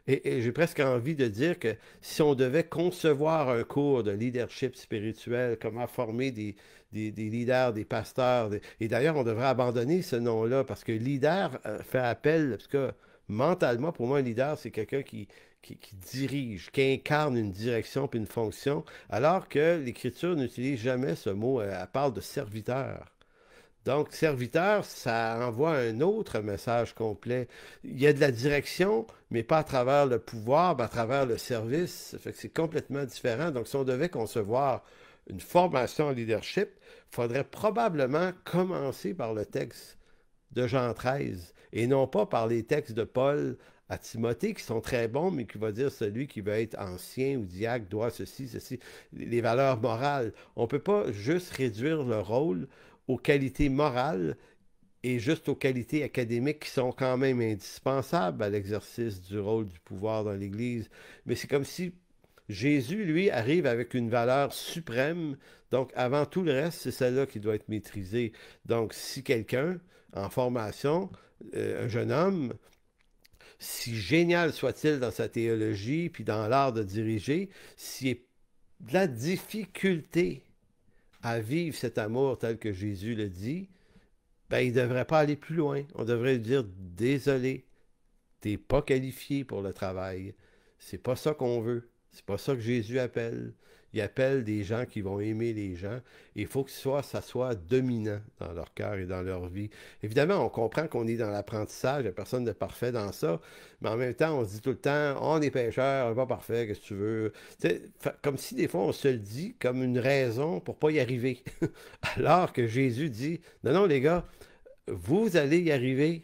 Et j'ai presque envie de dire que si on devait concevoir un cours de leadership spirituel, comment former des leaders, des pasteurs, et d'ailleurs, on devrait abandonner ce nom-là, parce que leader fait appel, parce que mentalement, pour moi, un leader, c'est quelqu'un qui dirige, qui incarne une direction puis une fonction, alors que l'Écriture n'utilise jamais ce mot, elle parle de serviteur. Donc, serviteur, ça envoie un autre message complet. Il y a de la direction, mais pas à travers le pouvoir, mais à travers le service. Ça fait que c'est complètement différent. Donc, si on devait concevoir une formation en leadership, il faudrait probablement commencer par le texte de Jean 13 et non pas par les textes de Paul à Timothée qui sont très bons, mais qui va dire celui qui veut être ancien ou diacre doit ceci, ceci, les valeurs morales. On ne peut pas juste réduire le rôle aux qualités morales et juste aux qualités académiques qui sont quand même indispensables à l'exercice du rôle du pouvoir dans l'Église. Mais c'est comme si Jésus, lui, arrive avec une valeur suprême. Donc, avant tout le reste, c'est celle-là qui doit être maîtrisée. Donc, si quelqu'un, en formation, un jeune homme, si génial soit-il dans sa théologie, puis dans l'art de diriger, s'il y a de la difficulté à vivre cet amour tel que Jésus le dit, ben, il ne devrait pas aller plus loin. On devrait lui dire, désolé, tu n'es pas qualifié pour le travail. C'est pas ça qu'on veut. C'est pas ça que Jésus appelle. Il appelle des gens qui vont aimer les gens. Et il faut que ça soit dominant dans leur cœur et dans leur vie. Évidemment, on comprend qu'on est dans l'apprentissage. Il n'y a personne de parfait dans ça. Mais en même temps, on se dit tout le temps, on est pécheur, on n'est pas parfait, qu'est-ce que tu veux? T'sais, comme si des fois, on se le dit comme une raison pour ne pas y arriver. Alors que Jésus dit, non, non, les gars, vous allez y arriver.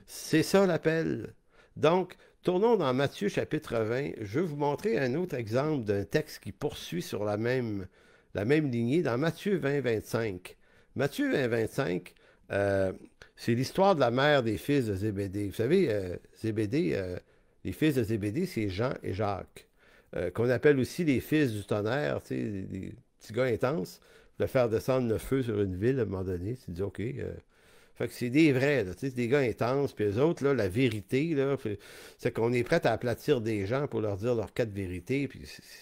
C'est ça l'appel. Donc, tournons dans Matthieu chapitre 20. Je vais vous montrer un autre exemple d'un texte qui poursuit sur la même lignée dans Matthieu 20, 25. Matthieu 20, 25, c'est l'histoire de la mère des fils de Zébédée. Vous savez, Zébédée, les fils de Zébédée, c'est Jean et Jacques, qu'on appelle aussi les fils du tonnerre, tu sais, des petits gars intenses, de faire descendre le feu sur une ville à un moment donné. Tu dis, OK, fait que c'est des vrais, là, c'est des gars intenses, puis eux autres, là, la vérité, là, c'est qu'on est prêt à aplatir des gens pour leur dire leurs quatre vérités, puis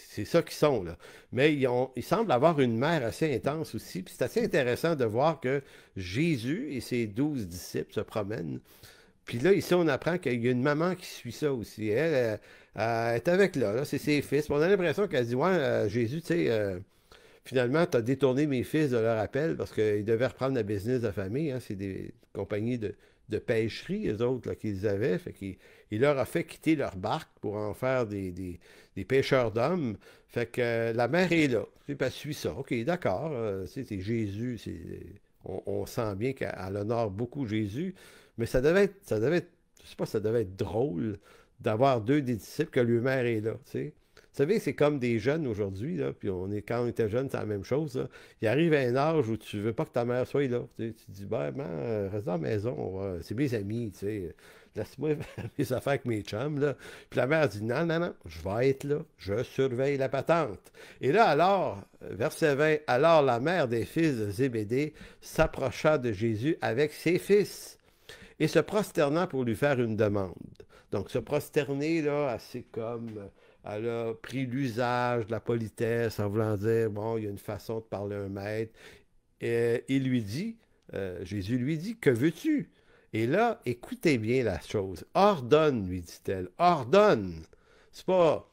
c'est ça qu'ils sont, là. Mais ils semblent avoir une mère assez intense aussi, puis c'est assez intéressant de voir que Jésus et ses 12 disciples se promènent, puis là, ici, on apprend qu'il y a une maman qui suit ça aussi. Elle est avec là, c'est ses fils. Puis on a l'impression qu'elle dit, ouais, Jésus, tu sais, finalement, tu as détourné mes fils de leur appel parce qu'ils devaient reprendre la business de famille. Hein. C'est des compagnies de pêcherie, eux autres, là, qu'ils avaient. Fait il leur a fait quitter leur barque pour en faire des pêcheurs d'hommes. Fait que la mère est là. Tu sais, elle suit ça. OK, d'accord. C'est Jésus. On sent bien qu'elle honore beaucoup Jésus. Mais ça devait être, je sais pas, ça devait être drôle d'avoir deux des disciples que leur mère est là. Tu sais. savez, c'est comme des jeunes aujourd'hui, là, puis quand on était jeune, c'est la même chose, là. Il arrive à un âge où tu veux pas que ta mère soit là. Tu dis, ben, reste dans la maison, c'est mes amis, tu sais. Laisse-moi faire mes affaires avec mes chums, là. Puis la mère dit, non, non, non, je vais être là, je surveille la patente. Et là, alors, verset 20, alors la mère des fils de Zébédée s'approcha de Jésus avec ses fils et se prosternant pour lui faire une demande. Donc, se prosterner, là, c'est comme, elle a pris l'usage de la politesse en voulant dire, bon, il y a une façon de parler à un maître. Et il lui dit, Jésus lui dit, que veux-tu? Et là, écoutez bien la chose. Ordonne, lui dit-elle, ordonne. C'est pas,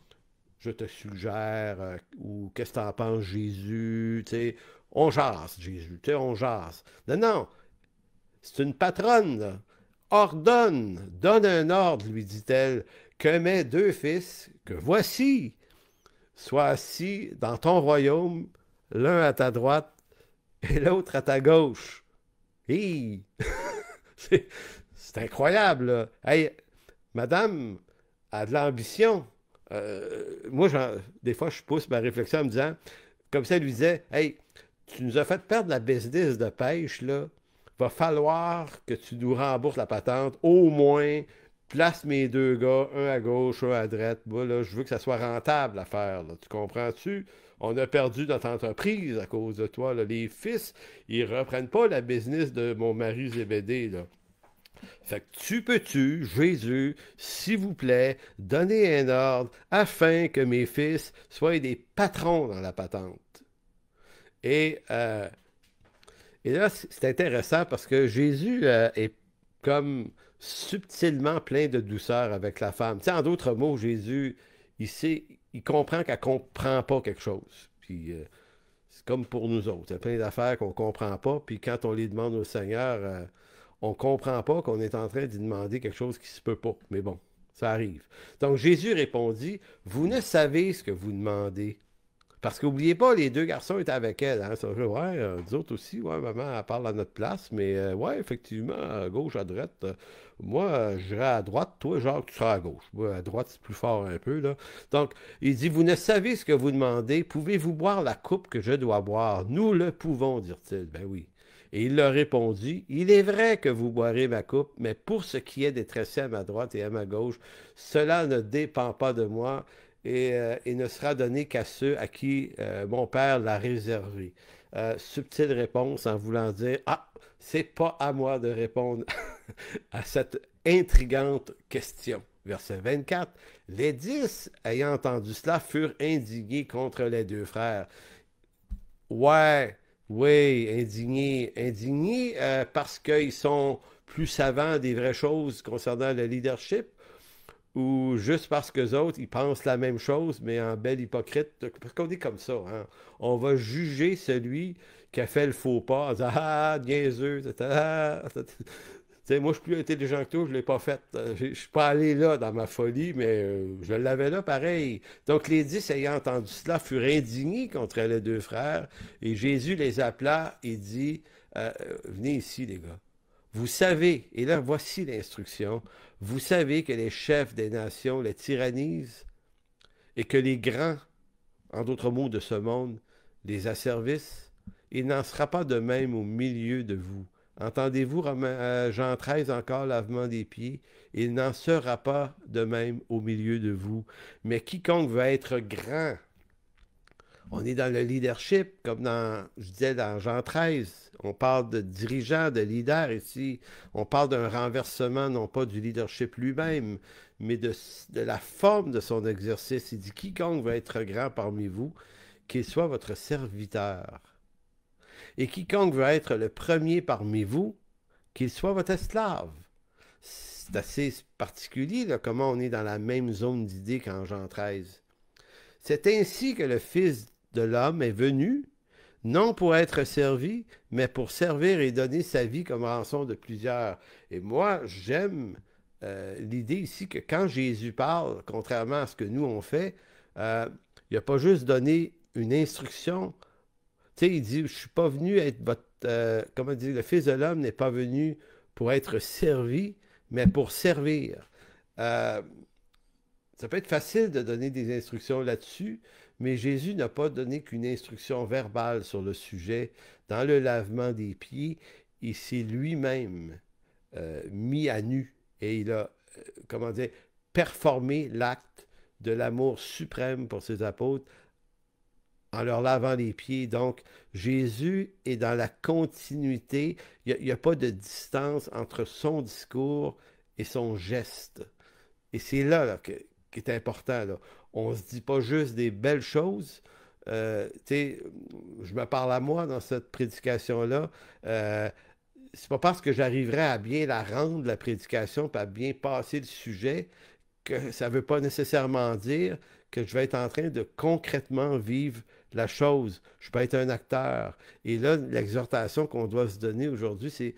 je te suggère, ou qu'est-ce que t'en penses, Jésus, tu sais, on jase, Jésus, tu sais, on jase. Non, non, c'est une patronne, là. Ordonne, donne un ordre, lui dit-elle, que mes deux fils, que voici, soient assis dans ton royaume, l'un à ta droite et l'autre à ta gauche. Hi! c'est c'est incroyable, là. Hey, madame a de l'ambition. Moi, des fois, je pousse ma réflexion en me disant, comme ça, elle lui disait, hey, tu nous as fait perdre la business de pêche, là. Va falloir que tu nous rembourses la patente. Au moins, place mes deux gars, un à gauche, un à droite. Moi, là, je veux que ça soit rentable l'affaire. Là. Tu comprends-tu? On a perdu notre entreprise à cause de toi. Là. Les fils, ils reprennent pas la business de mon mari Zébédée. Là. Fait que tu peux-tu, Jésus, s'il vous plaît, donner un ordre afin que mes fils soient des patrons dans la patente. Et, euh, et là, c'est intéressant parce que Jésus est comme subtilement plein de douceur avec la femme. Tu sais, en d'autres mots, Jésus, il sait, il comprend qu'elle comprend pas quelque chose. Puis c'est comme pour nous autres. Il y a plein d'affaires qu'on comprend pas. Puis quand on les demande au Seigneur, on comprend pas qu'on est en train d'y demander quelque chose qui se peut pas. Mais bon, ça arrive. Donc Jésus répondit, vous ne savez ce que vous demandez. Parce qu'oubliez pas, les deux garçons étaient avec elle. Hein. Ça, ouais, nous autres aussi, ouais, maman, elle parle à notre place, mais ouais, effectivement, à gauche, à droite. Moi, j'irai à droite, toi, Jacques, tu seras à gauche. Moi, à droite, c'est plus fort un peu, là. Donc, il dit, vous ne savez ce que vous demandez, pouvez-vous boire la coupe que je dois boire? Nous le pouvons, dirent-ils. Ben oui. Et il leur répondit, il est vrai que vous boirez ma coupe, mais pour ce qui est d'être assis à ma droite et à ma gauche, cela ne dépend pas de moi et ne sera donné qu'à ceux à qui mon Père l'a réservé. Subtile réponse en voulant dire, ah, c'est pas à moi de répondre à cette intrigante question. Verset 24. Les 10, ayant entendu cela, furent indignés contre les deux frères. Ouais, oui, indignés. Indignés parce qu'ils sont plus savants des vraies choses concernant le leadership ou juste parce qu'eux autres, ils pensent la même chose, mais en bel hypocrite. Parce qu'on est comme ça, hein. On va juger celui qui a fait le faux pas en disant ah, niaiseux, moi, je suis plus intelligent que toi, je ne l'ai pas fait. Je ne suis pas allé là dans ma folie, mais je l'avais là pareil. Donc, les 10 ayant entendu cela furent indignés contre les deux frères, et Jésus les appela et dit venez ici, les gars. Vous savez, et là, voici l'instruction, vous savez que les chefs des nations les tyrannisent et que les grands, en d'autres mots de ce monde, les asservissent. Il n'en sera pas de même au milieu de vous. Entendez-vous, Jean 13, encore, lavement des pieds? Il n'en sera pas de même au milieu de vous. Mais quiconque veut être grand, on est dans le leadership, comme je disais dans Jean 13. On parle de dirigeant, de leader ici. On parle d'un renversement, non pas du leadership lui-même, mais de la forme de son exercice. Il dit, quiconque veut être grand parmi vous, qu'il soit votre serviteur. Et quiconque veut être le premier parmi vous, qu'il soit votre esclave. C'est assez particulier, là, comment on est dans la même zone d'idées qu'en Jean 13. C'est ainsi que le Fils de l'homme est venu, non pour être servi, mais pour servir et donner sa vie comme rançon de plusieurs. Et moi, j'aime l'idée ici que quand Jésus parle, contrairement à ce que nous on fait, il n'a pas juste donné une instruction. Tu sais, il dit, je ne suis pas venu être votre... comment dire, le Fils de l'homme n'est pas venu pour être servi, mais pour servir. ça peut être facile de donner des instructions là-dessus, mais Jésus n'a pas donné qu'une instruction verbale sur le sujet. Dans le lavement des pieds, il s'est lui-même mis à nu et il a, comment dire, performé l'acte de l'amour suprême pour ses apôtres en leur lavant les pieds. Donc, Jésus est dans la continuité. Il n'y a, pas de distance entre son discours et son geste. Et c'est là, qui est important. Là. On ne se dit pas juste des belles choses. Je me parle à moi dans cette prédication-là. C'est pas parce que j'arriverai à bien la rendre, la prédication, puis à bien passer le sujet, que ça ne veut pas nécessairement dire que je vais être en train de concrètement vivre la chose. Je peux être un acteur. Et là, l'exhortation qu'on doit se donner aujourd'hui, c'est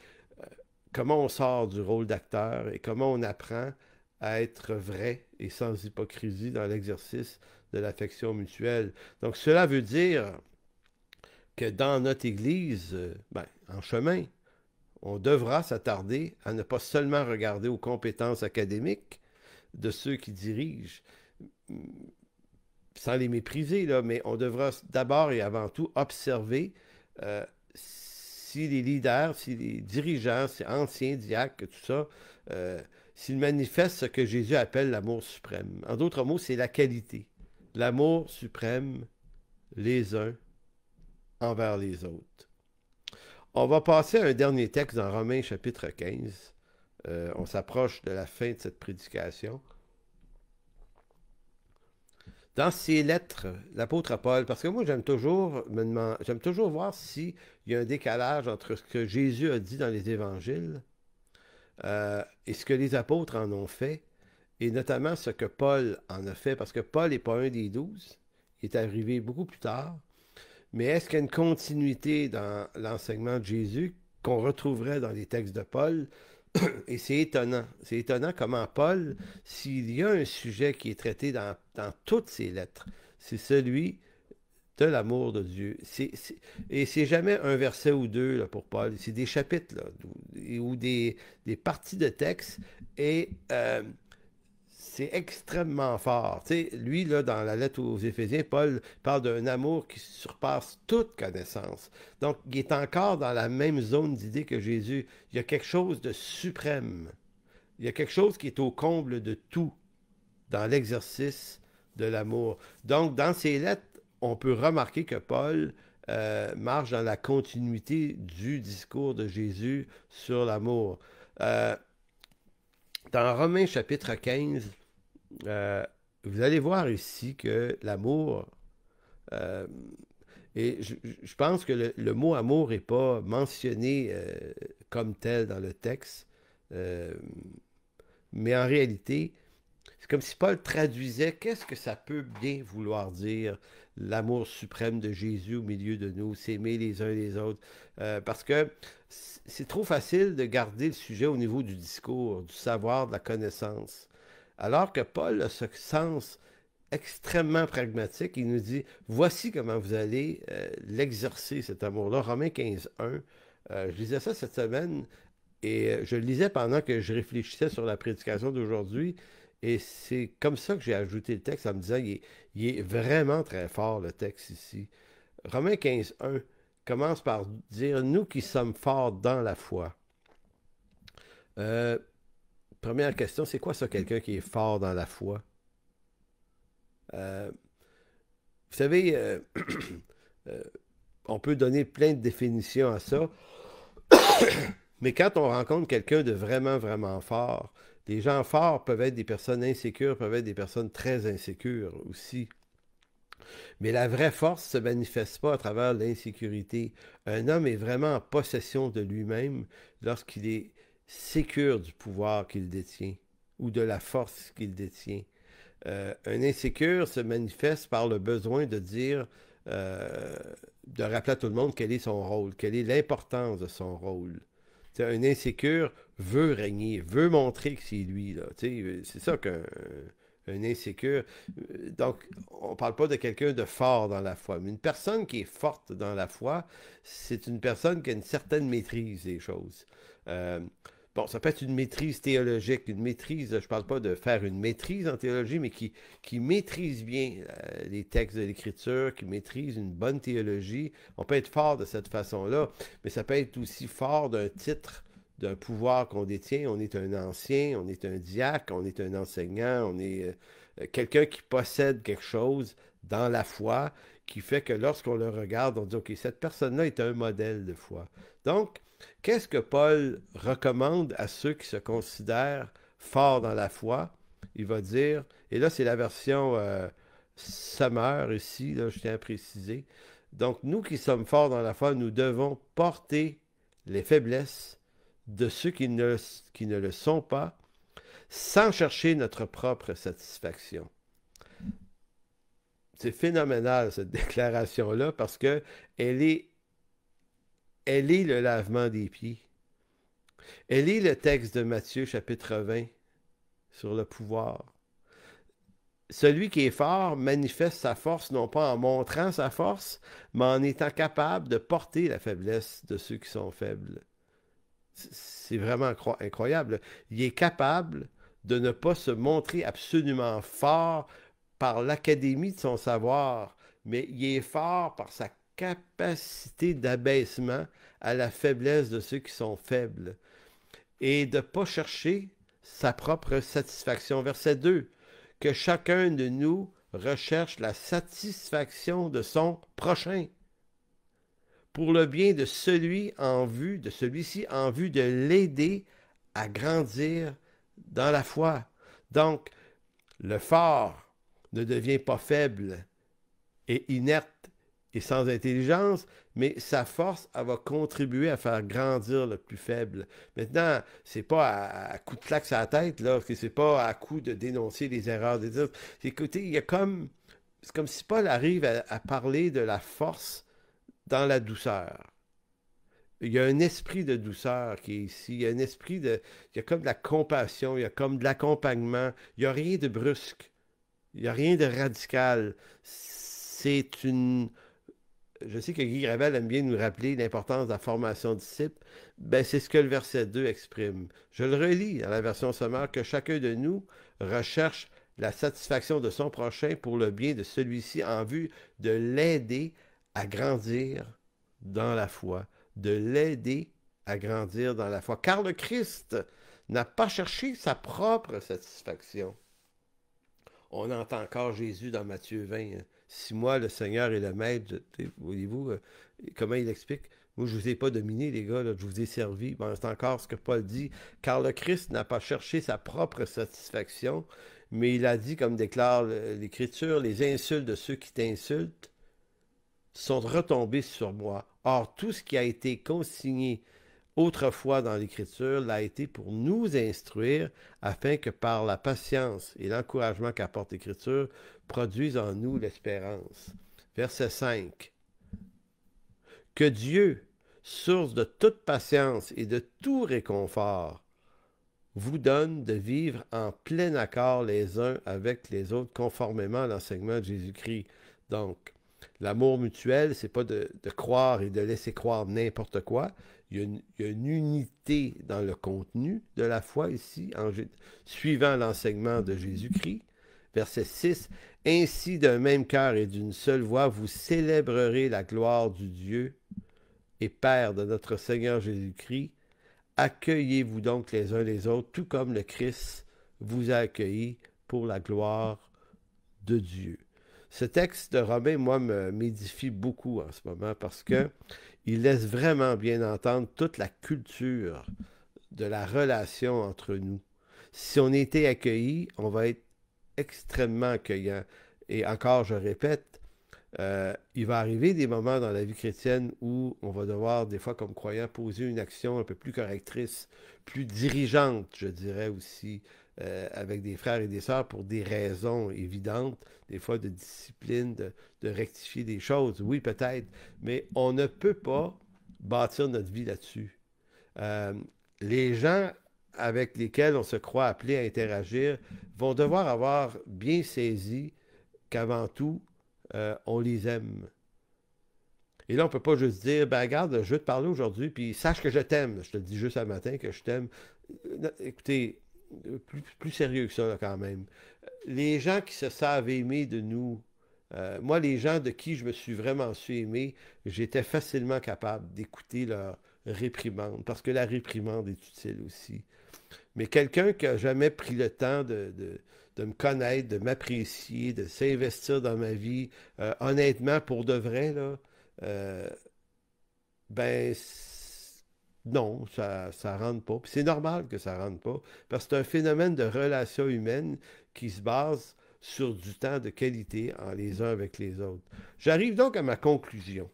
comment on sort du rôle d'acteur et comment on apprend à être vrai et sans hypocrisie dans l'exercice de l'affection mutuelle. Donc, cela veut dire que dans notre Église, en chemin, on devra s'attarder à ne pas seulement regarder aux compétences académiques de ceux qui dirigent, sans les mépriser, là, mais on devra d'abord et avant tout observer si les leaders, si les dirigeants, si anciens diacres, tout ça, s'ils manifestent ce que Jésus appelle l'amour suprême. En d'autres mots, c'est la qualité. L'amour suprême les uns envers les autres. On va passer à un dernier texte dans Romains chapitre 15. On s'approche de la fin de cette prédication. Dans ses lettres, l'apôtre Paul, parce que moi j'aime toujours voir s'il y a un décalage entre ce que Jésus a dit dans les évangiles et ce que les apôtres en ont fait, et notamment ce que Paul en a fait, parce que Paul n'est pas un des 12, il est arrivé beaucoup plus tard. Mais est-ce qu'il y a une continuité dans l'enseignement de Jésus qu'on retrouverait dans les textes de Paul? Et c'est étonnant. C'est étonnant comment Paul, s'il y a un sujet qui est traité dans toutes ses lettres, c'est celui de l'amour de Dieu. Et c'est jamais un verset ou deux là, pour Paul. C'est des chapitres là, ou des parties de texte. Et c'est extrêmement fort. Tu sais, lui, là, dans la lettre aux Éphésiens, Paul parle d'un amour qui surpasse toute connaissance. Donc, il est encore dans la même zone d'idée que Jésus. Il y a quelque chose de suprême. Il y a quelque chose qui est au comble de tout dans l'exercice de l'amour. Donc, dans ses lettres, on peut remarquer que Paul marche dans la continuité du discours de Jésus sur l'amour. Dans Romains chapitre 15, vous allez voir ici que l'amour, et je pense que le mot amour n'est pas mentionné comme tel dans le texte, mais en réalité, c'est comme si Paul traduisait qu'est-ce que ça peut bien vouloir dire, l'amour suprême de Jésus au milieu de nous, s'aimer les uns les autres. Parce que c'est trop facile de garder le sujet au niveau du discours, du savoir, de la connaissance. Alors que Paul a ce sens extrêmement pragmatique. Il nous dit, voici comment vous allez l'exercer, cet amour-là. Romains 15, 1. Je lisais ça cette semaine et je le lisais pendant que je réfléchissais sur la prédication d'aujourd'hui. Et c'est comme ça que j'ai ajouté le texte en me disant, il est vraiment très fort le texte ici. Romains 15, 1 commence par dire, nous qui sommes forts dans la foi. Première question, c'est quoi ça, quelqu'un qui est fort dans la foi? Vous savez, on peut donner plein de définitions à ça, mais quand on rencontre quelqu'un de vraiment, vraiment fort, les gens forts peuvent être des personnes insécures, peuvent être des personnes très insécures aussi. Mais la vraie force ne se manifeste pas à travers l'insécurité. Un homme est vraiment en possession de lui-même lorsqu'il est sécure du pouvoir qu'il détient ou de la force qu'il détient. Un insécure se manifeste par le besoin de dire, de rappeler à tout le monde quel est son rôle, quelle est l'importance de son rôle. T'sais, un insécure veut régner, veut montrer que c'est lui. Là. C'est ça qu'un insécure. Donc, on ne parle pas de quelqu'un de fort dans la foi, mais une personne qui est forte dans la foi, c'est une personne qui a une certaine maîtrise des choses. Bon, ça peut être une maîtrise théologique, une maîtrise, je ne parle pas de faire une maîtrise en théologie, mais qui maîtrise bien les textes de l'Écriture, qui maîtrise une bonne théologie. On peut être fort de cette façon-là, mais ça peut être aussi fort d'un titre, d'un pouvoir qu'on détient. On est un ancien, on est un diacre, on est un enseignant, on est quelqu'un qui possède quelque chose dans la foi, qui fait que lorsqu'on le regarde, on dit, OK, cette personne-là est un modèle de foi. Donc, qu'est-ce que Paul recommande à ceux qui se considèrent forts dans la foi? Il va dire, et là c'est la version Summer ici, là, je tiens à préciser. Donc nous qui sommes forts dans la foi, nous devons porter les faiblesses de ceux qui ne le sont pas, sans chercher notre propre satisfaction. C'est phénoménal cette déclaration-là parce que elle est le lavement des pieds. Elle est le texte de Matthieu chapitre 20 sur le pouvoir. Celui qui est fort manifeste sa force non pas en montrant sa force, mais en étant capable de porter la faiblesse de ceux qui sont faibles. C'est vraiment incroyable. Il est capable de ne pas se montrer absolument fort par l'académie de son savoir, mais il est fort par sa capacité d'abaissement à la faiblesse de ceux qui sont faibles et de ne pas chercher sa propre satisfaction. Verset 2, que chacun de nous recherche la satisfaction de son prochain pour le bien de celui-ci en vue de l'aider à grandir dans la foi. Donc, le fort ne devient pas faible et inerte et sans intelligence, mais sa force, elle va contribuer à faire grandir le plus faible. Maintenant, c'est pas à coup de claque sur la tête, là, c'est pas à coup de dénoncer les erreurs des autres. Écoutez, il y a comme, c'est comme si Paul arrive à parler de la force dans la douceur. Il y a un esprit de douceur qui est ici, il y a un esprit de, il y a comme de la compassion, il y a comme de l'accompagnement, il n'y a rien de brusque, il n'y a rien de radical. C'est une, je sais que Guy Gravel aime bien nous rappeler l'importance de la formation disciple. Ben, c'est ce que le verset 2 exprime. Je le relis dans la version sommaire, que chacun de nous recherche la satisfaction de son prochain pour le bien de celui-ci en vue de l'aider à grandir dans la foi. De l'aider à grandir dans la foi. Car le Christ n'a pas cherché sa propre satisfaction. On entend encore Jésus dans Matthieu 20. Si moi, le Seigneur et le Maître, voyez-vous, comment il explique? Moi, je ne vous ai pas dominé, les gars, là, je vous ai servi. Bon, c'est encore ce que Paul dit. Car le Christ n'a pas cherché sa propre satisfaction, mais il a dit, comme déclare l'Écriture, les insultes de ceux qui t'insultent sont retombées sur moi. Or, tout ce qui a été consigné autrefois dans l'Écriture l'a été pour nous instruire, afin que par la patience et l'encouragement qu'apporte l'Écriture, produise en nous l'espérance. Verset 5. Que Dieu, source de toute patience et de tout réconfort, vous donne de vivre en plein accord les uns avec les autres, conformément à l'enseignement de Jésus-Christ. Donc, l'amour mutuel, c'est pas de croire et de laisser croire n'importe quoi. Il y a une unité dans le contenu de la foi ici, suivant l'enseignement de Jésus-Christ. Verset 6. Ainsi, d'un même cœur et d'une seule voix, vous célébrerez la gloire du Dieu et Père de notre Seigneur Jésus-Christ. Accueillez-vous donc les uns les autres, tout comme le Christ vous a accueillis pour la gloire de Dieu. Ce texte de Romains, moi, m'édifie beaucoup en ce moment parce que il laisse vraiment bien entendre toute la culture de la relation entre nous. Si on a été accueillis, on va être extrêmement accueillant. Et encore, je répète, il va arriver des moments dans la vie chrétienne où on va devoir, des fois comme croyant, poser une action un peu plus correctrice, plus dirigeante, je dirais aussi, avec des frères et des sœurs pour des raisons évidentes, des fois de discipline, de rectifier des choses. Oui, peut-être, mais on ne peut pas bâtir notre vie là-dessus. Les gens avec lesquels on se croit appelé à interagir vont devoir avoir bien saisi qu'avant tout, on les aime. Et là, on ne peut pas juste dire, ben regarde, je veux te parler aujourd'hui, puis sache que je t'aime. Je te le dis juste un matin que je t'aime. écoutez, plus sérieux que ça, là, quand même. Les gens qui se savent aimer de nous, moi, les gens de qui je me suis vraiment su aimer, j'étais facilement capable d'écouter leur réprimande, parce que la réprimande est utile aussi. Mais quelqu'un qui n'a jamais pris le temps de me connaître, de m'apprécier, de s'investir dans ma vie, honnêtement, pour de vrai, là, euh, ben, non, ça rentre pas. Puis c'est normal que ça rentre pas, parce que c'est un phénomène de relation humaine qui se base sur du temps de qualité en les uns avec les autres. J'arrive donc à ma conclusion.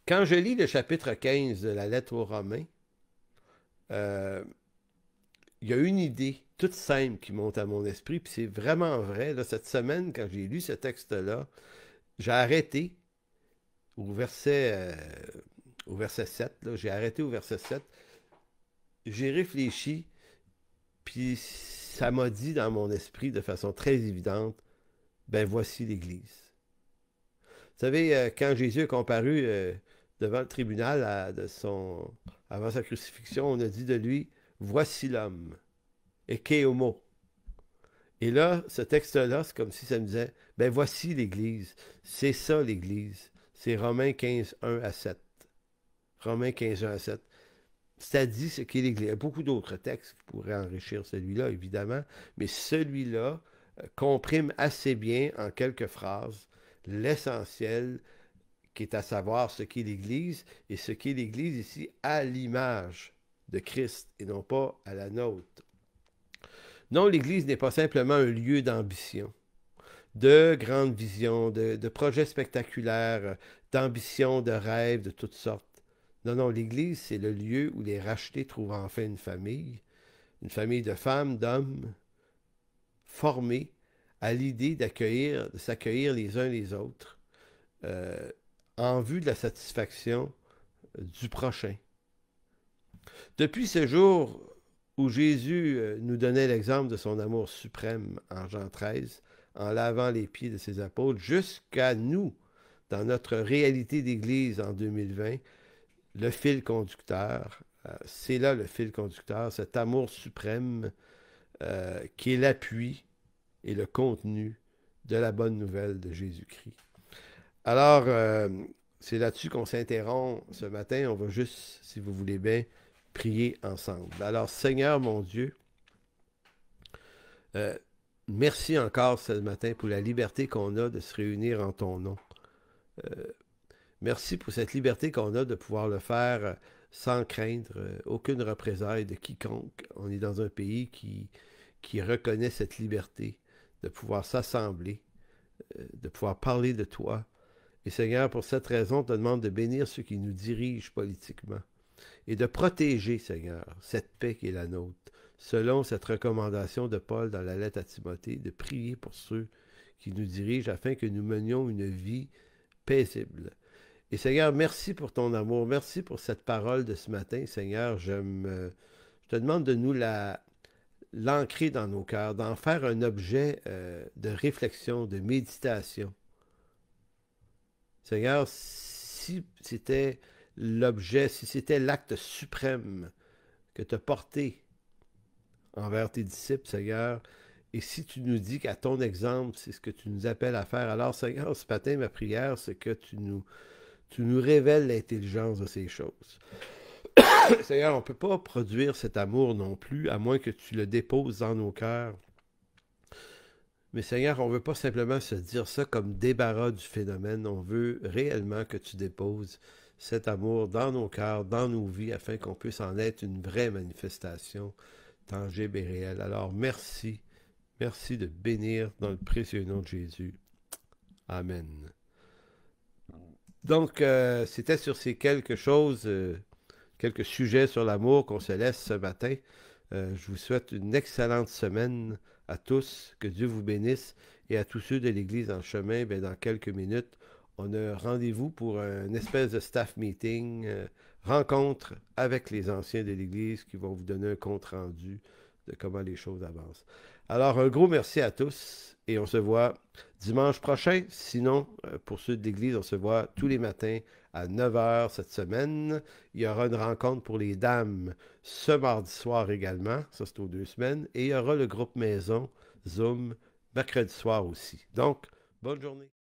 Quand je lis le chapitre 15 de la lettre aux Romains, euh, il y a une idée toute simple qui monte à mon esprit, puis c'est vraiment vrai. Là, cette semaine, quand j'ai lu ce texte-là, j'ai arrêté au verset 7. J'ai arrêté au verset 7. J'ai réfléchi, puis ça m'a dit dans mon esprit de façon très évidente, ben voici l'Église. Vous savez, quand Jésus est comparu devant le tribunal avant sa crucifixion, on a dit de lui, voici l'homme, eke homo. Et là, ce texte-là, c'est comme si ça me disait, ben voici l'Église. C'est ça l'Église. C'est Romains 15, 1 à 7. Romains 15, 1 à 7. Ça dit ce qu'est l'Église. Il y a beaucoup d'autres textes qui pourraient enrichir celui-là, évidemment, mais celui-là comprime assez bien en quelques phrases l'essentiel qui est à savoir ce qu'est l'Église et ce qu'est l'Église ici à l'image de Christ et non pas à la nôtre. Non, l'Église n'est pas simplement un lieu d'ambition, de grandes visions, de projets spectaculaires, d'ambitions, de rêves de toutes sortes. Non, non, l'Église, c'est le lieu où les rachetés trouvent enfin une famille de femmes, d'hommes, formés à l'idée de s'accueillir les uns les autres, euh, en vue de la satisfaction du prochain. Depuis ce jour où Jésus nous donnait l'exemple de son amour suprême en Jean 13, en lavant les pieds de ses apôtres, jusqu'à nous, dans notre réalité d'Église en 2020, le fil conducteur, c'est là le fil conducteur, cet amour suprême qui est l'appui et le contenu de la bonne nouvelle de Jésus-Christ. Alors, c'est là-dessus qu'on s'interrompt ce matin. On va juste, si vous voulez bien, prier ensemble. Alors, Seigneur mon Dieu, euh, merci encore ce matin pour la liberté qu'on a de se réunir en ton nom. Merci pour cette liberté qu'on a de pouvoir le faire sans craindre aucune représaille de quiconque. On est dans un pays qui reconnaît cette liberté de pouvoir s'assembler, de pouvoir parler de toi. Et Seigneur, pour cette raison, on te demande de bénir ceux qui nous dirigent politiquement et de protéger, Seigneur, cette paix qui est la nôtre, selon cette recommandation de Paul dans la lettre à Timothée, de prier pour ceux qui nous dirigent afin que nous menions une vie paisible. Et Seigneur, merci pour ton amour, merci pour cette parole de ce matin, Seigneur. Je te demande de nous l'ancrer dans nos cœurs, d'en faire un objet de réflexion, de méditation. Seigneur, si c'était l'objet, si c'était l'acte suprême que tu as porté envers tes disciples, Seigneur, et si tu nous dis qu'à ton exemple, c'est ce que tu nous appelles à faire, alors Seigneur, ce matin, ma prière, c'est que tu nous révèles l'intelligence de ces choses. Seigneur, on ne peut pas produire cet amour non plus, à moins que tu le déposes dans nos cœurs. Mais Seigneur, on ne veut pas simplement se dire ça comme débarras du phénomène. On veut réellement que tu déposes cet amour dans nos cœurs, dans nos vies, afin qu'on puisse en être une vraie manifestation tangible et réelle. Alors, merci. Merci de bénir dans le précieux nom de Jésus. Amen. Donc, c'était sur ces quelques choses, quelques sujets sur l'amour qu'on se laisse ce matin. Je vous souhaite une excellente semaine à tous. Que Dieu vous bénisse. Et à tous ceux de l'Église en chemin, bien, dans quelques minutes, on a rendez-vous pour une espèce de staff meeting, rencontre avec les anciens de l'Église qui vont vous donner un compte rendu de comment les choses avancent. Alors, un gros merci à tous et on se voit dimanche prochain. Sinon, pour ceux de l'Église, on se voit tous les matins à 9 heures cette semaine. Il y aura une rencontre pour les dames ce mardi soir également. Ça, c'est aux 2 semaines. Et il y aura le groupe maison Zoom mercredi soir aussi. Donc, bonne journée.